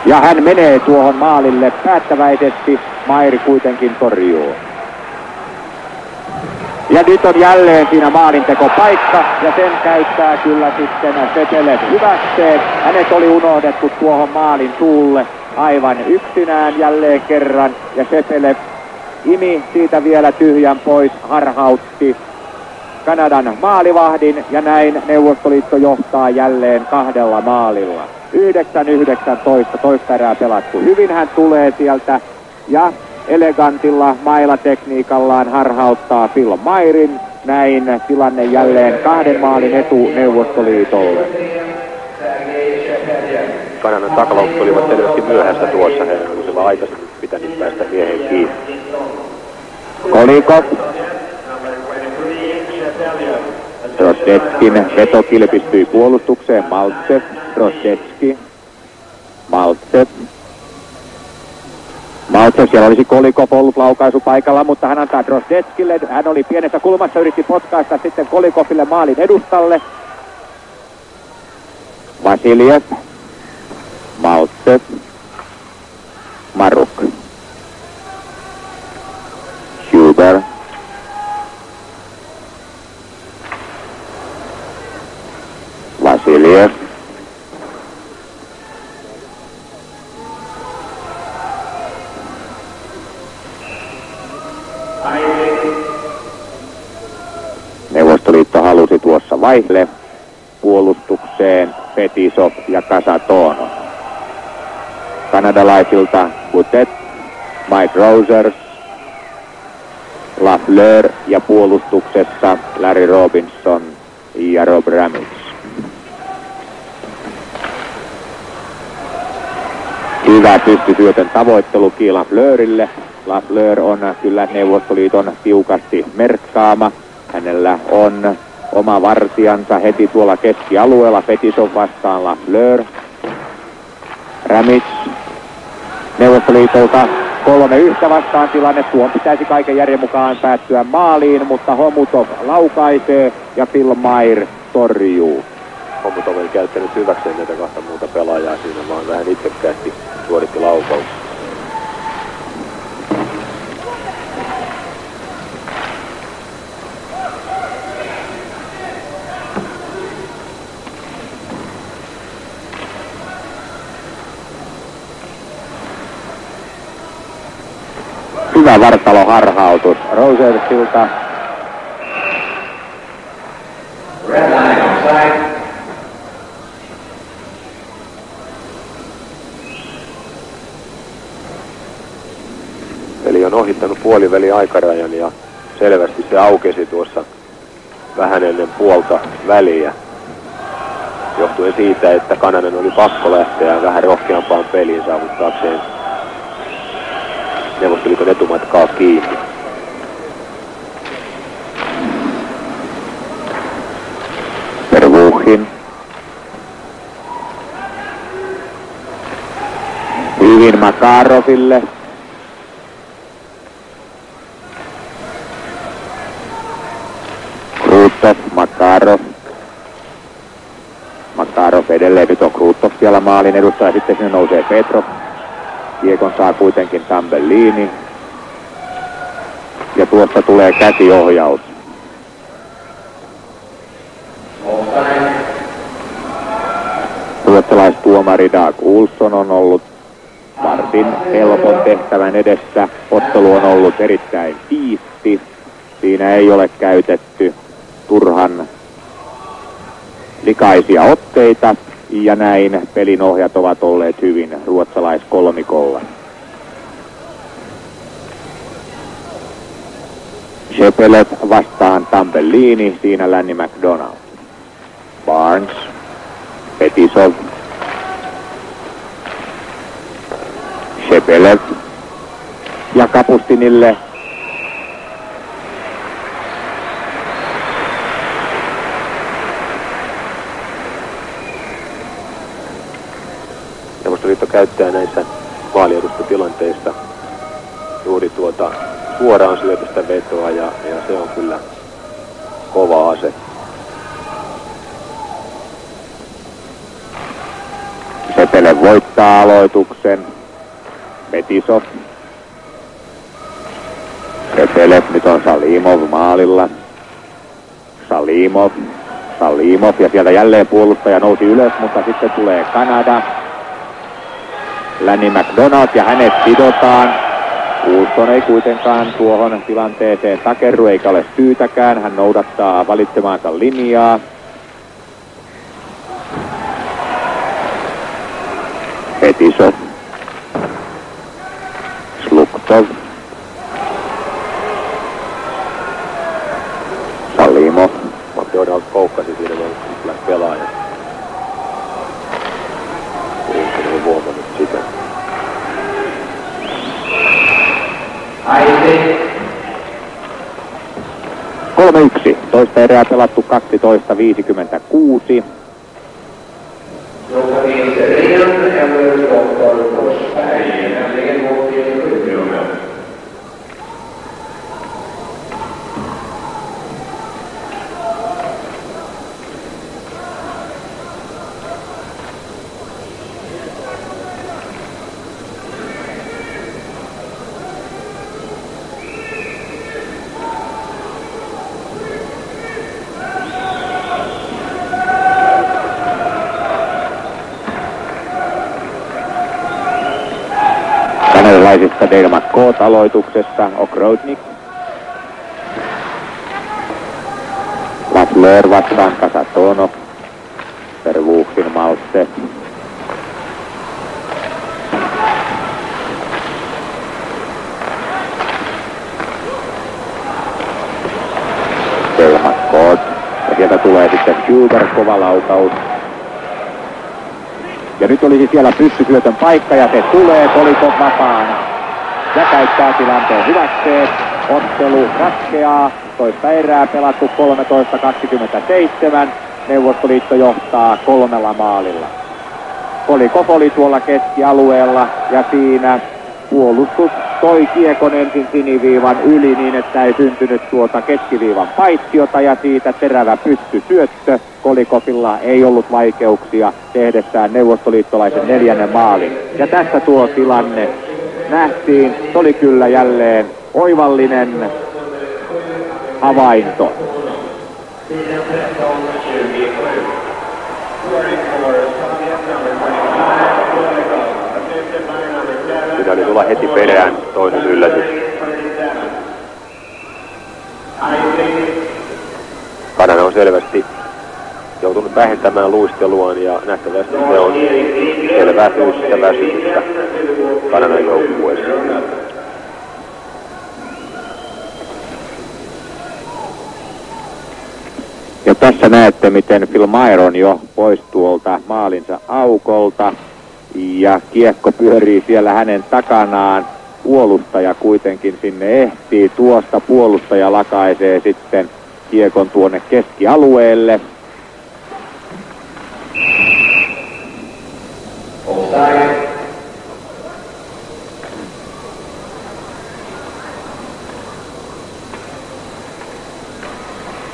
Speaker 1: Ja hän menee tuohon maalille päättäväisesti. Maier kuitenkin torjuu. Ja nyt on jälleen siinä maalintekopaikka ja sen käyttää kyllä sitten Sepelev hyväkseen. Hänet oli unohdettu tuohon maalin suulle aivan yksinään jälleen kerran ja Sepelev imi siitä vielä tyhjän pois, harhautti Kanadan maalivahdin ja näin Neuvostoliitto johtaa jälleen 2 maalilla. 9-19, toista erää pelattu. Hyvin hän tulee sieltä ja elegantilla mailatekniikallaan harhauttaa Phil Maierin. Näin tilanne jälleen 2 maalin etu Neuvostoliitolle.
Speaker 2: Kanadan takalaukset olivat selvästi myöhässä tuossa. Heidän olisivat aikaisemmin pitänyt päästä miehen kiinni.
Speaker 1: Kolikov. Drozdetskin veto kilpistyi puolustukseen. Maltsev. Drozdetski. Maltsev. Siellä olisi Kolikov ollut laukaisu paikalla, mutta hän antaa Drozdetskille. Hän oli pienessä kulmassa, yritti potkaista sitten Kolikoville maalin edustalle. Vasiljev. Maltsev. Maruk. Huber. Vasiljev. Neuvostoliitto halusi tuossa vaihde puolustukseen Fetisov ja Kasatonov. Kanadalaisilta Boutet, Mike Rosers, Lafleur ja puolustuksessa Larry Robinson ja Rob Ramage. Hyvä pystysyötön tavoittelu Lafleurille. Lafleur on kyllä Neuvostoliiton tiukasti merkkaama. Hänellä on oma vartijansa heti tuolla keskialueella. Fetisov vastaan Lafleur. Ramage Neuvostoliitolta 3-1 vastaan tilanne. Tuon pitäisi kaiken järjen mukaan päättyä maaliin, mutta Homutov laukaisee ja Phil Maier torjuu.
Speaker 2: Homutov ei käyttänyt hyväkseen näitä kahta muuta pelaajaa siinä, vaan vähän itsekkäästi suoritti laukauksia.
Speaker 1: Hyvä vartaloharhautus Rosersilta.
Speaker 2: Eli on ohittanut puoliväli aikarajan ja selvästi se aukesi tuossa vähän ennen puolta väliä. Johtuen siitä, että Kanadan oli pakko lähteä vähän rohkeampaan peliin saavuttaakseen Neuvostoliiton etumatkaa kiinni.
Speaker 1: Pervuuhin. Hyvin Makaroville. Krutov, Makarov. Makarov edelleen, nyt on Krutov siellä maalin edustaja, sitten sinne nousee Petrov. Kiekon saa kuitenkin Tambellini. Ja tuosta tulee käsiohjaus. Ruotsalaistuomari Dag Olsson on ollut varsin helpon tehtävän edessä. Ottelu on ollut erittäin siisti. Siinä ei ole käytetty turhan likaisia otteita. Ja näin pelinohjat ovat olleet hyvin ruotsalaiskolmikolla. Shepelev vastaan Tambellini, siinä Lanny McDonald. Barnes, Fetisov, Shepelev ja Kapustinille.
Speaker 2: Neuvostoliitto käyttää näissä vaaliedustotilanteissa juuri tuota suoraan syötöstä vetoa ja se on kyllä kova ase.
Speaker 1: Sepele voittaa aloituksen. Fetisov. Sepele, nyt on Salimov maalilla. Salimov ja sieltä jälleen puolustaja nousi ylös, mutta sitten tulee Kanada. Lanny McDonald ja hänet sidotaan. Olsson ei kuitenkaan tuohon tilanteeseen takerru eikä ole syytäkään. Hän noudattaa valitsemaansa linjaa. Fetisov. Sluktov. Salimov.
Speaker 2: McDonald koukkasi siinä vaan pelaaja. Olsson ei huomannut sitä.
Speaker 1: 3-1. Toista erää pelattu 12:56. Kanadalaisista Dale McCourt aloituksessa, Okrotnik. Lafleur vastaan Kasatonov. Pervuuhin Maltse. Dale McCourt. Ja sieltä tulee sitten Huber, kova laukaus. Ja nyt olisi siellä pyssysyötön paikka ja se tulee Kolikov vapaana. Ja käyttää tilanteen hyväkseen. Ottelu ratkeaa. Toista erää pelattu 13:27. Neuvostoliitto johtaa 3 maalilla. Kolikov oli tuolla keskialueella ja siinä puolustus toi kiekon ensin siniviivan yli niin, että ei syntynyt tuota keskiviivan paittiota ja siitä terävä pystysyöttö. Kolikovilla ei ollut vaikeuksia tehdessään neuvostoliittolaisen 4. maalin. Ja tässä tuo tilanne nähtiin. Se oli kyllä jälleen oivallinen havainto.
Speaker 2: Siinä oli tulla heti perään toinen yllätys. Kanada on selvästi joutunut vähentämään luisteluaan ja nähtävästi se on selvää fyysistä väsymystä Kanadan joukkueessa.
Speaker 1: Ja tässä näette, miten Phil Mayer on jo pois tuolta maalinsa aukolta. Ja kiekko pyörii siellä hänen takanaan. Puolustaja kuitenkin sinne ehtii. Tuosta puolustaja lakaisee sitten kiekon tuonne keskialueelle.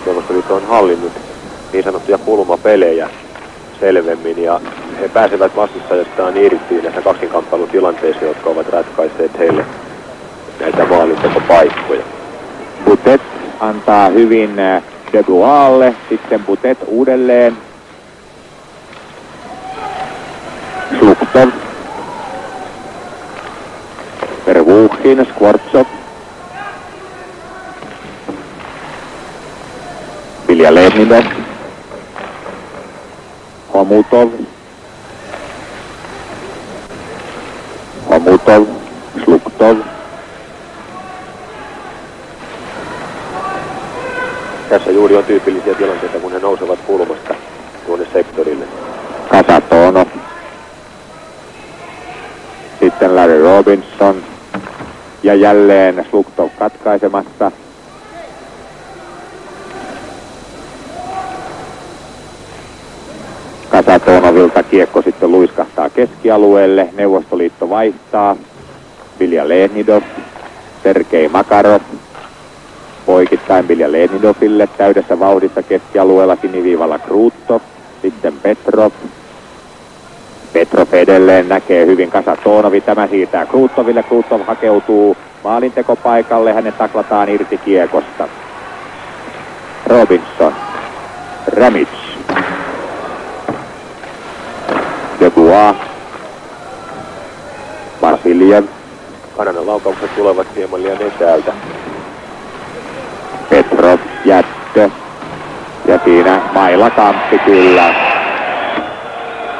Speaker 2: Neuvostoliitto on hallinnut niin sanottuja pulmapelejä selvemmin ja he pääsevät vastustajastaan irti näissä kaksinkamppailutilanteissa, jotka ovat ratkaisseet heille näitä maalintekopaikkoja.
Speaker 1: Boutet antaa hyvin De Bloisille, sitten Boutet uudelleen. Sluktov. Vervuchin, Skvortsov. Vilja-Lemnitov. Homutov. Homutov. Sluktov.
Speaker 2: Tässä juuri on tyypillisiä tilanteita, kun he nousevat kulmasta tuonne sektorille.
Speaker 1: Kasatono. Sitten Larry Robinson. Ja jälleen Sluktov katkaisemassa. Kasatonovilta kiekko sitten luiskahtaa keskialueelle. Neuvostoliitto vaihtaa. Vilja-Lemnitov. Sergei Makarov. Poikittain Vilja-Lemnitoville täydessä vauhdissa keskialueella siniviivalla Krutov. Sitten Petrov. Petrov edelleen näkee hyvin Kasatonovi. Tämä siirtää Krutoville. Krutov hakeutuu maalintekopaikalle. Hänet taklataan irti kiekosta. Robinson. Ramic. Dubois. Vasiljev.
Speaker 2: Kanadan laukaukset tulevat hieman liian etäältä.
Speaker 1: Petrov jättö. Ja siinä mailakamppi kyllä.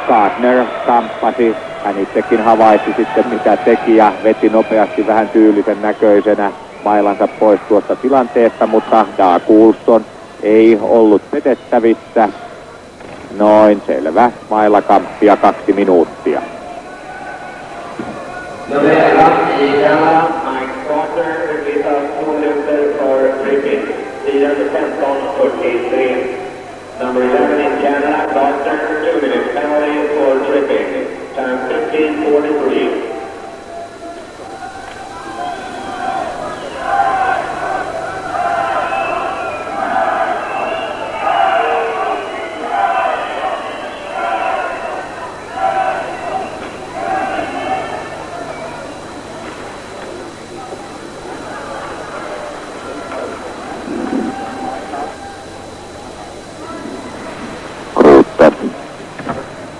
Speaker 1: Gardner kamppasi. Hän itsekin havaitsi sitten mitä teki ja veti nopeasti vähän tyylisen näköisenä mailansa pois tuosta tilanteesta, mutta Dag Olsson ei ollut petettävissä. Noin selvä. Mailakamppia 2 minuuttia.
Speaker 3: Number 11 in Canada, Doctor, 2 minutes penalty for tripping. Time 15:43.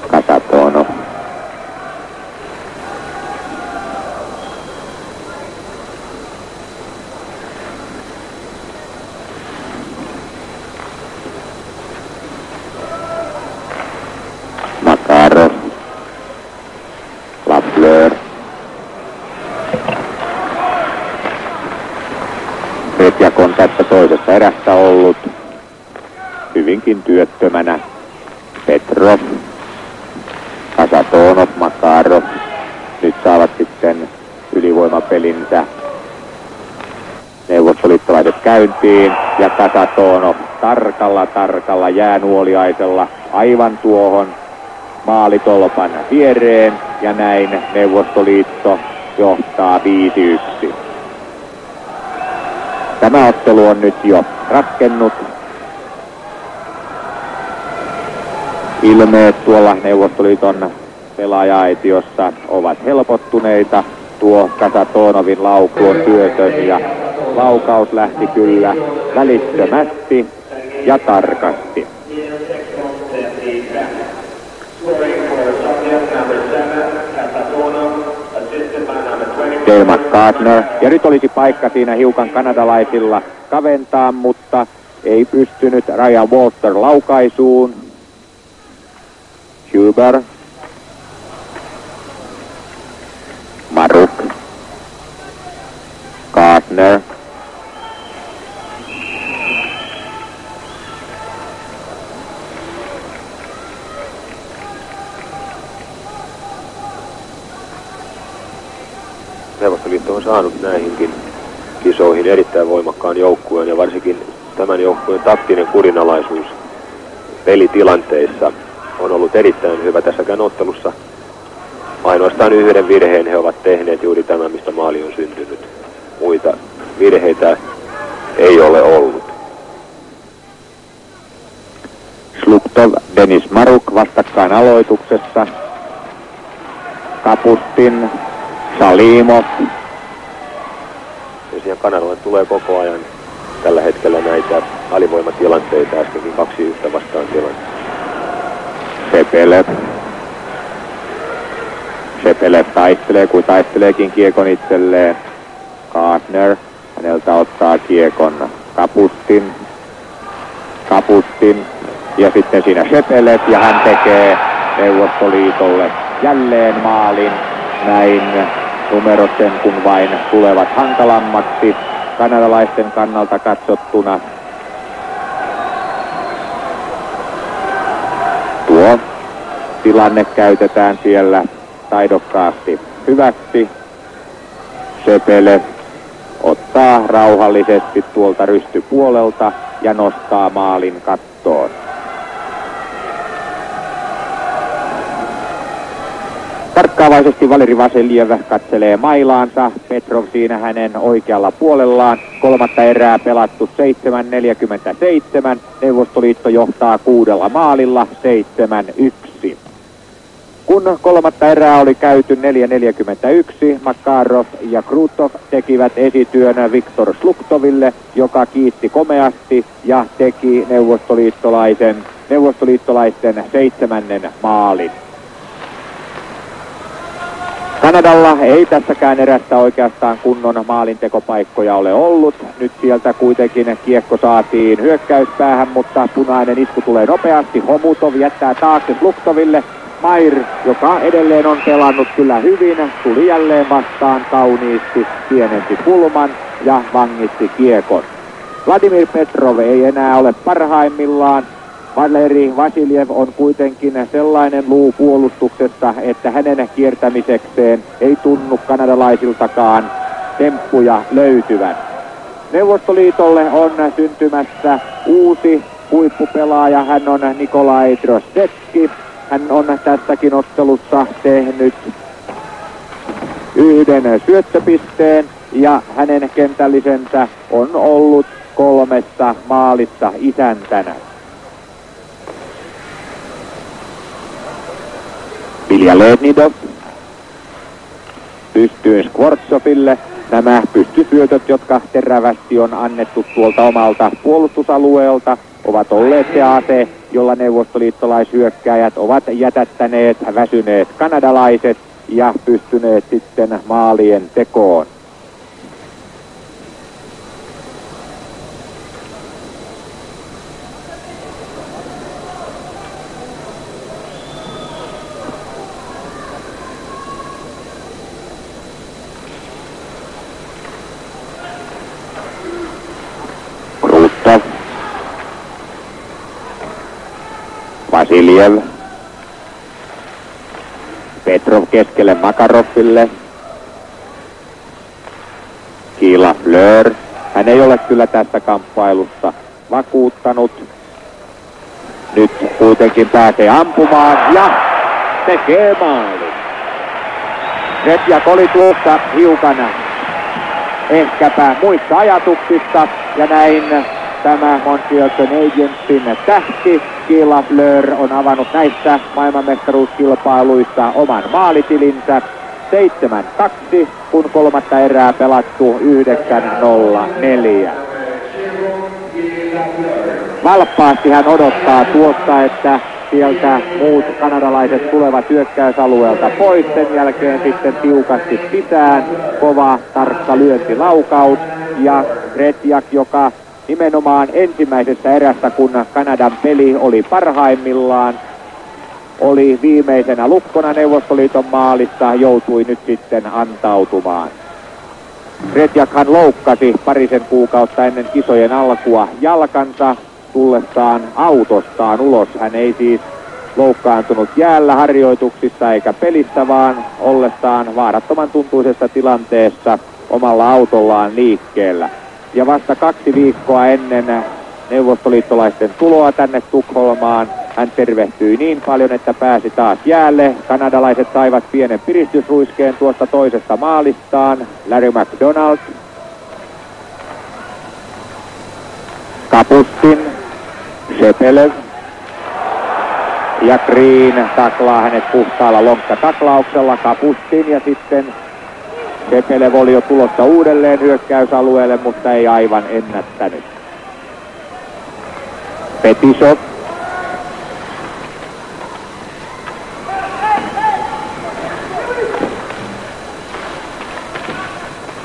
Speaker 1: Kasatono. Makarov. Lafleur. Petjak on tässä toisessa erässä ollut hyvinkin työttömänä. Petrov. Kasatonov, Makarov. Nyt saavat sitten ylivoimapelinsä neuvostoliittolaiset käyntiin. Ja Kasatonov tarkalla jäänuoliaisella aivan tuohon maalitolpan viereen. Ja näin Neuvostoliitto johtaa 5-1. Tämä ottelu on nyt jo ratkennut. Ilmeet tuolla Neuvostoliiton pelaaja-aitiossa ovat helpottuneita. Tuo Kasatonovin lauku on työtön ja laukaus lähti kyllä välittömästi ja tarkasti. Dale McCartner. Ja nyt olisi paikka siinä hiukan kanadalaisilla kaventaa, mutta ei pystynyt Ryan Walter laukaisuun. Huber. Maruk. Gardner.
Speaker 2: Neuvostoliitto on saanut näihinkin kisoihin erittäin voimakkaan joukkueen ja varsinkin tämän joukkueen taktinen kurinalaisuus pelitilanteissa on ollut erittäin hyvä tässäkään ottelussa. Ainoastaan yhden virheen he ovat tehneet, juuri tämä, mistä maali on syntynyt. Muita virheitä ei ole ollut.
Speaker 1: Sluktov, Denis Maruk vastakkain aloituksessa. Kapustin, Salimov.
Speaker 2: Ja siihen Kanadalle tulee koko ajan tällä hetkellä näitä alivoimatilanteita, äskenkin 2-1 vastaan tilanne.
Speaker 1: Sepelev. Sepelev taistelee, kuin taisteleekin kiekon itselleen. Gardner, häneltä ottaa kiekon Kapustin. Kapustin. Ja sitten siinä Sepelev, ja hän tekee Neuvostoliitolle jälleen maalin. Näin numerot sen kun vain tulevat hankalammaksi kanadalaisten kannalta katsottuna. Tuo tilanne käytetään siellä taidokkaasti hyväksi. Sepelev ottaa rauhallisesti tuolta rystypuolelta ja nostaa maalin kattoon. Tarkkaavaisesti Valeri Vasiljev katselee mailaansa. Petrov siinä hänen oikealla puolellaan. Kolmatta erää pelattu 7:47. Neuvostoliitto johtaa 6 maalilla 7-1. Kun kolmatta erää oli käyty 4:41, Makarov ja Krutov tekivät esityön Viktor Sluktoville, joka kiitti komeasti ja teki neuvostoliittolaisten 7. maalin. Kanadalla ei tässäkään erästä oikeastaan kunnon maalintekopaikkoja ole ollut. Nyt sieltä kuitenkin kiekko saatiin hyökkäyspäähän, mutta punainen isku tulee nopeasti. Homutov jättää taakse Sluktoville. Mair, joka edelleen on pelannut kyllä hyvin, tuli jälleen vastaan kauniisti, pienenti kulman ja vangitti kiekon. Vladimir Petrov ei enää ole parhaimmillaan. Valeri Vasiljev on kuitenkin sellainen luu puolustuksessa, että hänen kiertämisekseen ei tunnu kanadalaisiltakaan temppuja löytyvän. Neuvostoliitolle on syntymässä uusi huippupelaaja, hän on Nikolai Drostetski. Hän on tässäkin ottelussa tehnyt 1 syöttöpisteen ja hänen kentällisensä on ollut 3 maalissa isäntänä. Ilja Lednidov pystyyn Skvortsoville. Nämä pystysyötöt, jotka terävästi on annettu tuolta omalta puolustusalueelta, ovat olleet se ase, jolla neuvostoliittolaishyökkääjät ovat jätättäneet väsyneet kanadalaiset ja pystyneet sitten maalien tekoon. Vasiljev. Petrov keskelle Makaroville. Kila Fleur. Hän ei ole kyllä tässä kamppailussa vakuuttanut. Nyt kuitenkin pääsee ampumaan ja tekee maalin. Redjak oli tuossa hiukan ehkäpä muissa ajatuksissa ja näin tämä Montreal Canadiensin tähti Guy Lafleur on avannut näissä maailmanmestaruuskilpailuissa oman maalitilinsä 7-2, kun kolmatta erää pelattu 9-0-4. Valppaasti hän odottaa tuosta, että sieltä muut kanadalaiset tulevat hyökkäysalueelta pois. Sen jälkeen sitten tiukasti sisään. Kova, tarkka lyöntilaukaus. Ja Redjak, joka nimenomaan ensimmäisessä erässä, kun Kanadan peli oli parhaimmillaan, oli viimeisenä lukkona Neuvostoliiton maalissa, joutui nyt sitten antautumaan. Redjakhan loukkasi parisen kuukautta ennen kisojen alkua jalkansa tullessaan autostaan ulos. Hän ei siis loukkaantunut jäällä harjoituksissa eikä pelissä, vaan ollessaan vaarattoman tuntuisessa tilanteessa omalla autollaan liikkeellä. Ja vasta 2 viikkoa ennen neuvostoliittolaisten tuloa tänne Tukholmaan hän tervehtyi niin paljon, että pääsi taas jäälle. Kanadalaiset saivat pienen piristysruiskeen tuosta toisesta maalistaan. Larry McDonald, Kapustin, Shepelev ja Green taklaa hänet puhtaalla lonkkataklauksella. Kapustin ja sitten Shepelev oli jo tulossa uudelleen hyökkäysalueelle, mutta ei aivan ennättänyt. Fetisov.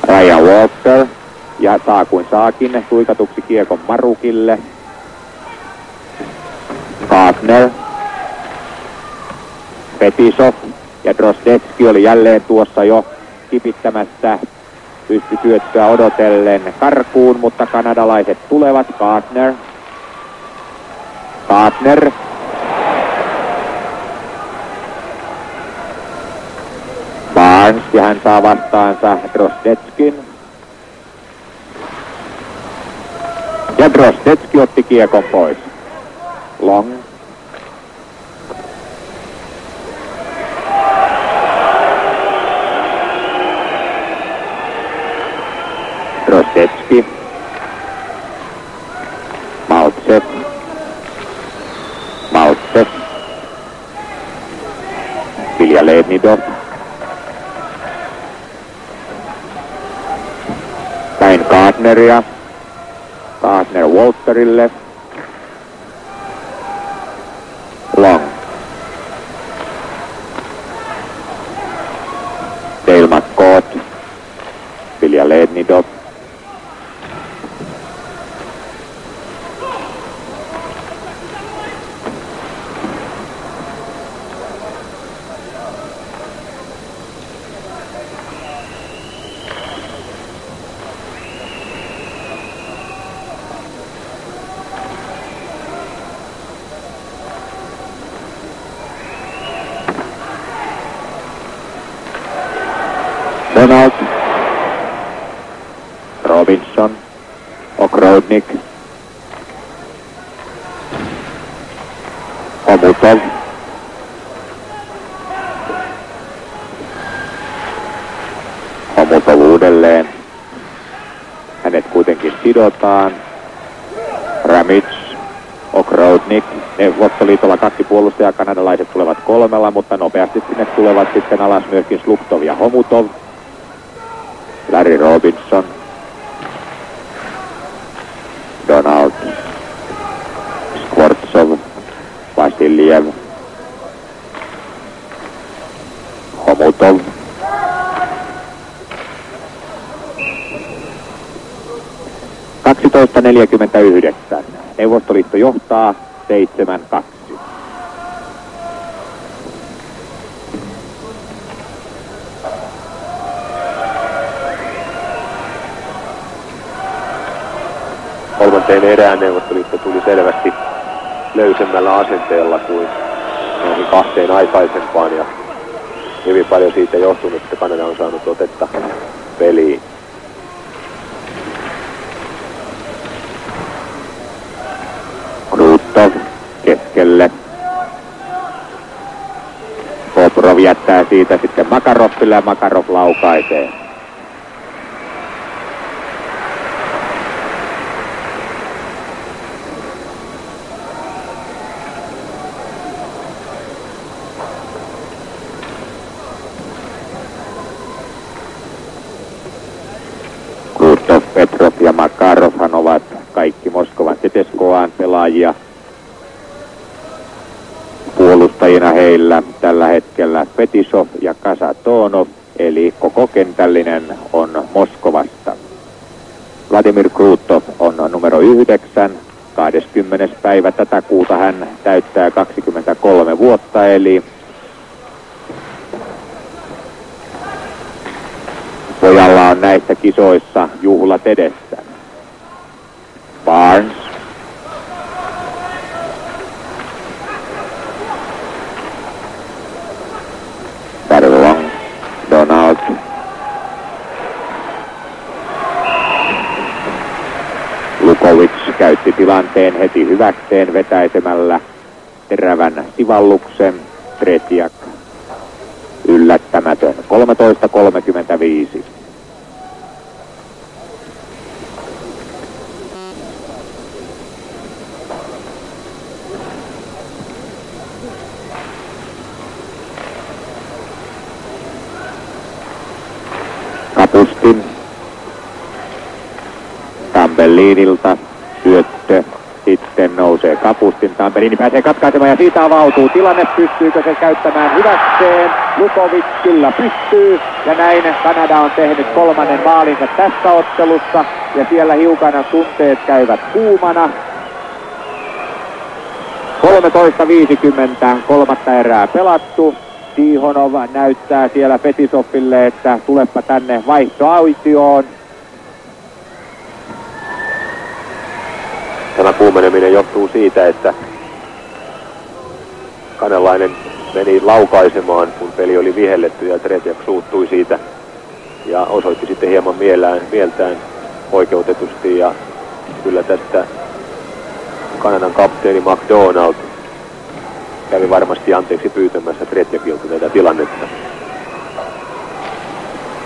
Speaker 1: Ryan Walker. Ja saa kuin saakin tuikatuksi kiekon Marukille. Gardner. Fetisov ja Drozdetski oli jälleen tuossa jo kipittämässä pystysyöttöä odotellen karkuun, mutta kanadalaiset tulevat. Gardner. Barnes ja hän saa vastaansa Drozdetskin. Ja Drozdetski otti kiekon pois. Long. Drozdetski. Maltsev. Vilja Lednidov. Päin Gardneria. Gardner Walterille. Long. Dale McCord. Vilja Lednidov. Donald, Robinson, Okroudnik, Omutov, uudelleen. Hänet kuitenkin sidotaan. Ramage, Okroudnik. Neuvostoliitolla 2 puolustajaa, kanadalaiset tulevat 3, mutta nopeasti sinne tulevat sitten alas myöskin Sluktov ja Homutov. Larry Robinson, Donald, Skvortsov, Vasiljev, Homutov. (12:49). Neuvostoliitto johtaa 7-2.
Speaker 2: Kolmanteen erään Neuvostoliitto tuli selvästi löysemmällä asenteella kuin noihin 2 aikaisempaan ja hyvin paljon siitä johtunut, että Kanada on saanut otetta peliin.
Speaker 1: Krutov keskelle. Petrov jättää siitä sitten Makaroville ja Makarov laukaisee. Krutov, Petrov ja Makarovhan ovat kaikki Moskovan CSKA:n pelaajia. Puolustajina heillä tällä hetkellä Fetisov ja Kasatonov, eli koko kentällinen on Moskovasta. Vladimir Krutov on numero 9. 20. päivä tätä kuuta hän täyttää 23 vuotta, eli pojalla on näissä kisoissa juhlat edessä. Barnes. Barlong. Donald. Lukovic käytti tilanteen heti hyväkseen vetäisemällä terävän sivalluksen. Tretiak yllättämätön. 13:35. Kapustin. Tambellinilta syöttö. Sitten nousee Kapustin. Tambellini pääsee katkaisemaan ja siitä avautuu tilanne. Pystyykö se käyttämään hyväkseen? Lukovic kyllä pystyy. Ja näin Kanada on tehnyt 3. maalinsa tässä ottelussa. Ja siellä hiukan tunteet käyvät kuumana. 13:50. 3. erää pelattu. Tihonov näyttää siellä Fetisoville, että tulepa tänne vaihtoaitioon.
Speaker 2: Tämä kuumeneminen johtuu siitä, että kanalainen meni laukaisemaan, kun peli oli vihelletty ja Tretiak suuttui siitä ja osoitti sitten hieman mieltään oikeutetusti. Ja kyllä tästä Kanadan kapteeni McDonald kävi varmasti anteeksi pyytämässä Tretiakilta tätä tilannetta.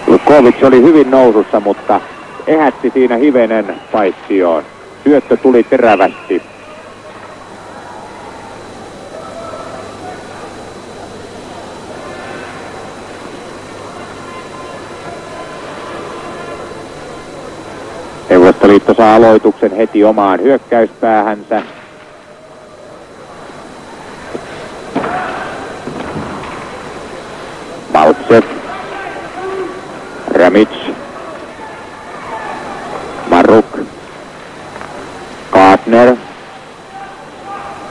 Speaker 1: Lukovic oli hyvin nousussa, mutta ehätti siinä hivenen paitsioon. Syöttö tuli terävästi. Neuvostoliitto saa aloituksen heti omaan hyökkäyspäähänsä. Maltsev. Ramic. Maruk. Gardner.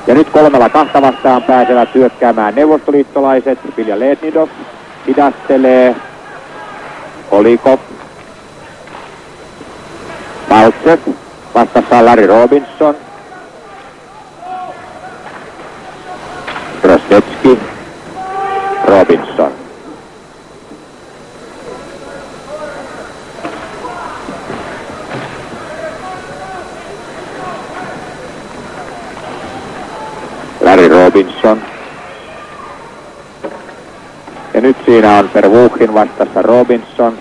Speaker 1: Ja nyt 3-2 vastaan pääsevät hyökkäämään neuvostoliittolaiset. Vilja Lednidov hidastelee. Kolikov. Maltsev. Vastassa Larry Robinson. Grosdetski. Robinson. Larry Robinson. Ja nyt siinä on Pervukhin vastassa Robinson.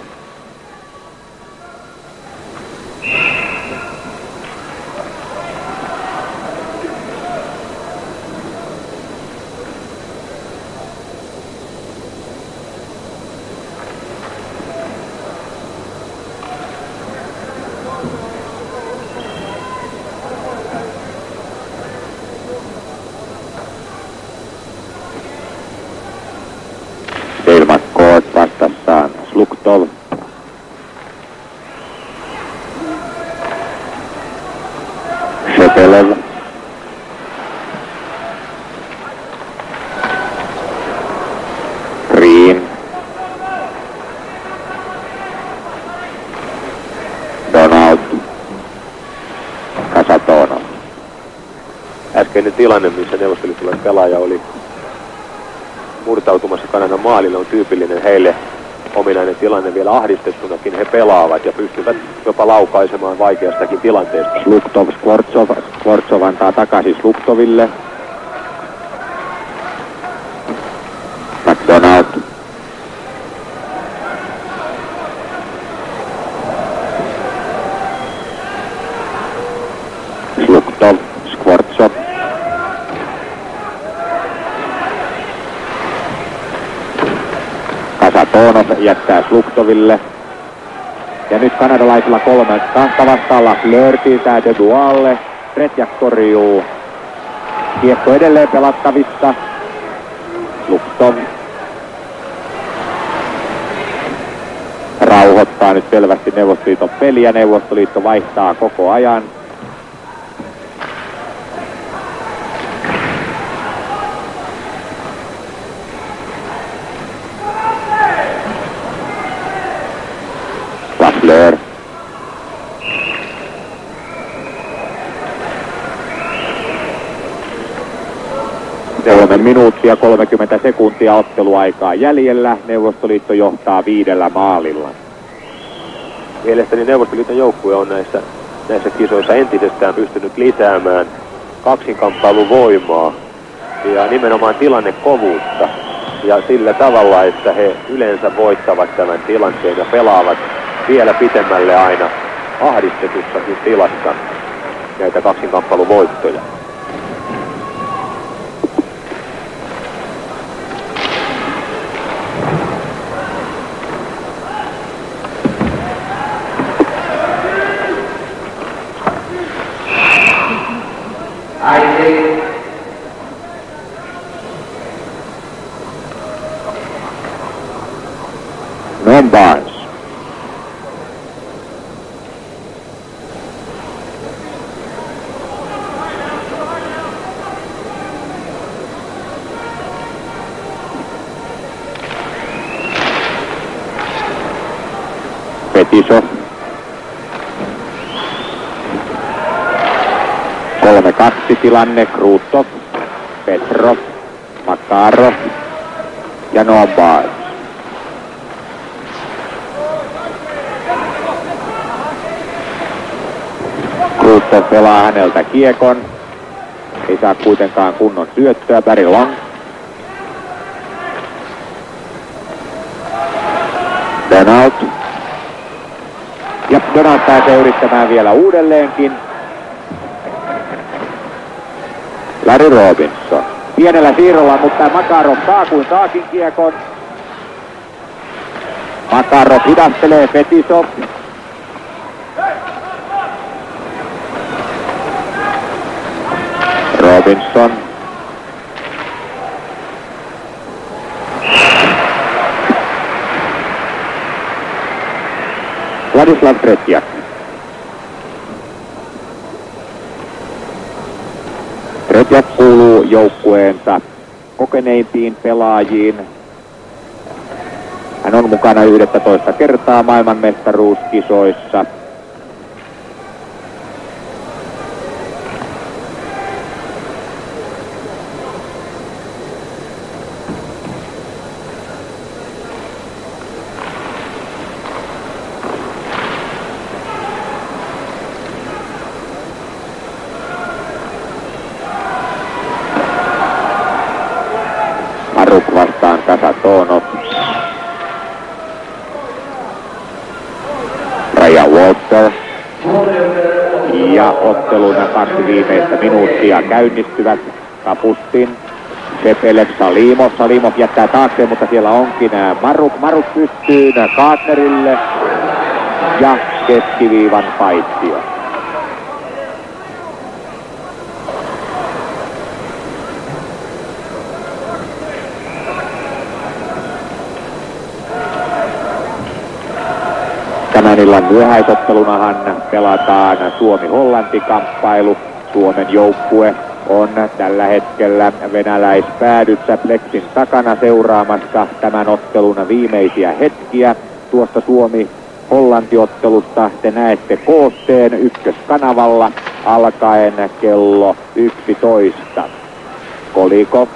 Speaker 1: Vastassaan Sluktov. Shepelev. Green. Donald. Kasatonov.
Speaker 2: Äskeinen tilanne, missä neuvostoliittolainen pelaaja oli murtautumassa Kanadan maalille, on tyypillinen heille ominainen tilanne. Vielä ahdistettunakin he pelaavat ja pystyvät jopa laukaisemaan vaikeastakin tilanteesta.
Speaker 1: Sluktov, Skvortsov antaa takaisin Sluktoville. McDonald. Kruttov, Skvortsov. Kasatonov jättää Sluktoville. Ja nyt kanadalaisilla 3-2 vastaan Lafleur siirtää de Boalle. Tretjak torjuu. Kiekko edelleen pelattavissa. Sluktov rauhoittaa nyt selvästi Neuvostoliiton peliä. Neuvostoliitto vaihtaa koko ajan. Lafleur. 3 minuuttia 30 sekuntia otteluaikaa jäljellä. Neuvostoliitto johtaa 5 maalilla.
Speaker 2: Mielestäni Neuvostoliiton joukkue on näissä kisoissa entisestään pystynyt lisäämään kaksinkamppailun voimaa ja nimenomaan tilannekovuutta. Ja sillä tavalla, että he yleensä voittavat tämän tilanteen ja pelaavat vielä pitemmälle aina ahdistetussakin tilassa näitä kaksinkamppailun voittoja.
Speaker 1: Noam Barnes. Fetisov. 3-2 tilanne. Kruttov, Petrov, Makarov ja Noam Barnes. Kruttov pelaa häneltä kiekon. Ei saa kuitenkaan kunnon syöttöä. Barry Long. Donald. Ja Donald pääsee yrittämään vielä uudelleenkin. Larry Robinson. Pienellä siirrolla, mutta Makarov saa kuin saakin kiekon. Makarov hidastelee Fetisov. Robinson. Vladislav Tretjak. Tretjak kuuluu joukkueensa kokeneimpiin pelaajiin. Hän on mukana 11 kertaa maailmanmestaruuskisoissa. Maruk vastaan Kasatonov. Ryan Walter. Ja ottelun 2 viimeistä minuuttia käynnistyvät. Kapustin, Shepelev, Salimov. Salimov jättää taakseen, mutta siellä onkin Maruk. Maruk pystyy Gardnerille ja keskiviivan paittio. Tämän illan myöhäisottelunahan pelataan Suomi-Hollanti-kamppailu. Suomen joukkue on tällä hetkellä venäläispäädyssä Plexin takana seuraamassa tämän ottelun viimeisiä hetkiä. Tuosta Suomi-Hollanti-ottelusta te näette koosteen ykköskanavalla alkaen kello 11. Kolikov.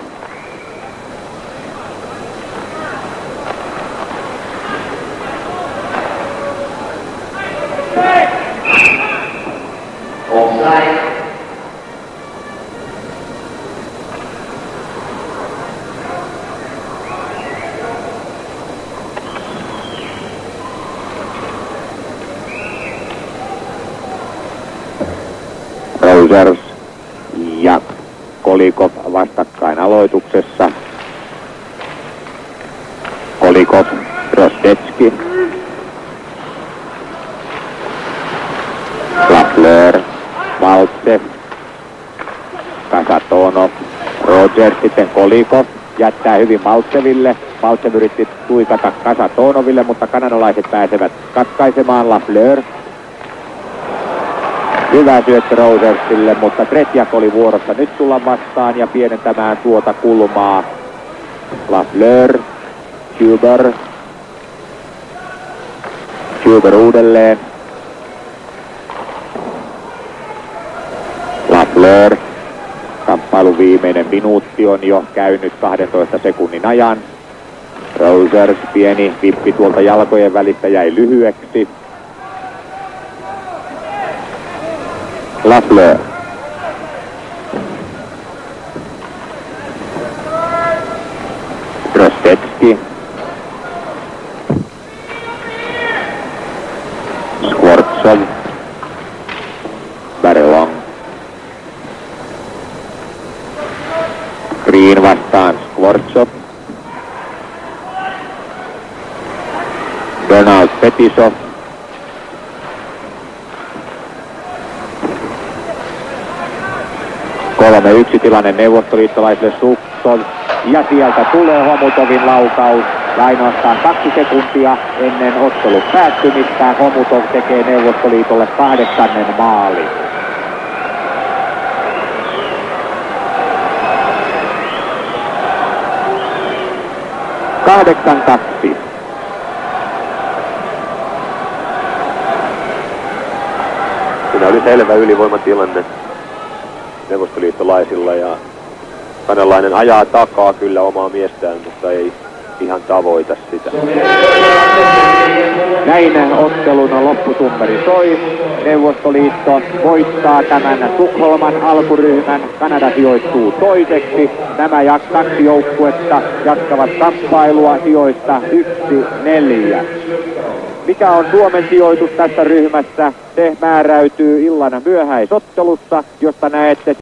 Speaker 1: Rogers ja Kolikov vastakkain aloituksessa. Kolikov, Rostecki, Lafleur, Maltsev, Kasatonov, Rogers, sitten Kolikov jättää hyvin Maltseville. Maltsev yritti tuikata Kasatonoville, mutta kanadalaiset pääsevät katkaisemaan. Lafleur. Hyvä syöttö Rogersille, mutta Tretjak oli vuorossa nyt tulla vastaan ja pienentämään tuota kulmaa. Lafleur, Huber uudelleen. Lafleur. Kamppailun viimeinen minuutti on jo käynyt 12 sekunnin ajan. Rogers, pieni vippi tuolta jalkojen välistä jäi lyhyeksi. Lafleur. Rostecki. Skvortsov. Barelong. Green vastaan Skvortsov. Donald Fetisov. Kolme yksi tilanne neuvostoliittolaisille Suksov. Ja sieltä tulee Homutovin laukaus. Ja ainoastaan 2 sekuntia ennen ottelun päättymistä Homutov tekee Neuvostoliitolle 8. maalin.
Speaker 2: Siinä oli selvä ylivoimatilanne neuvostoliittolaisilla ja kanalainen ajaa takaa kyllä omaa miestään, mutta ei ihan tavoita sitä.
Speaker 1: Näin ottelun loppusummeri soi. Neuvostoliitto voittaa tämän Tukholman alkuryhmän. Kanada sijoittuu toiseksi. Nämä 2 joukkuetta jatkavat kamppailua sijoista 1-4. Mikä on Suomen sijoitus tässä ryhmässä? Se määräytyy illan myöhäisottelussa, josta näette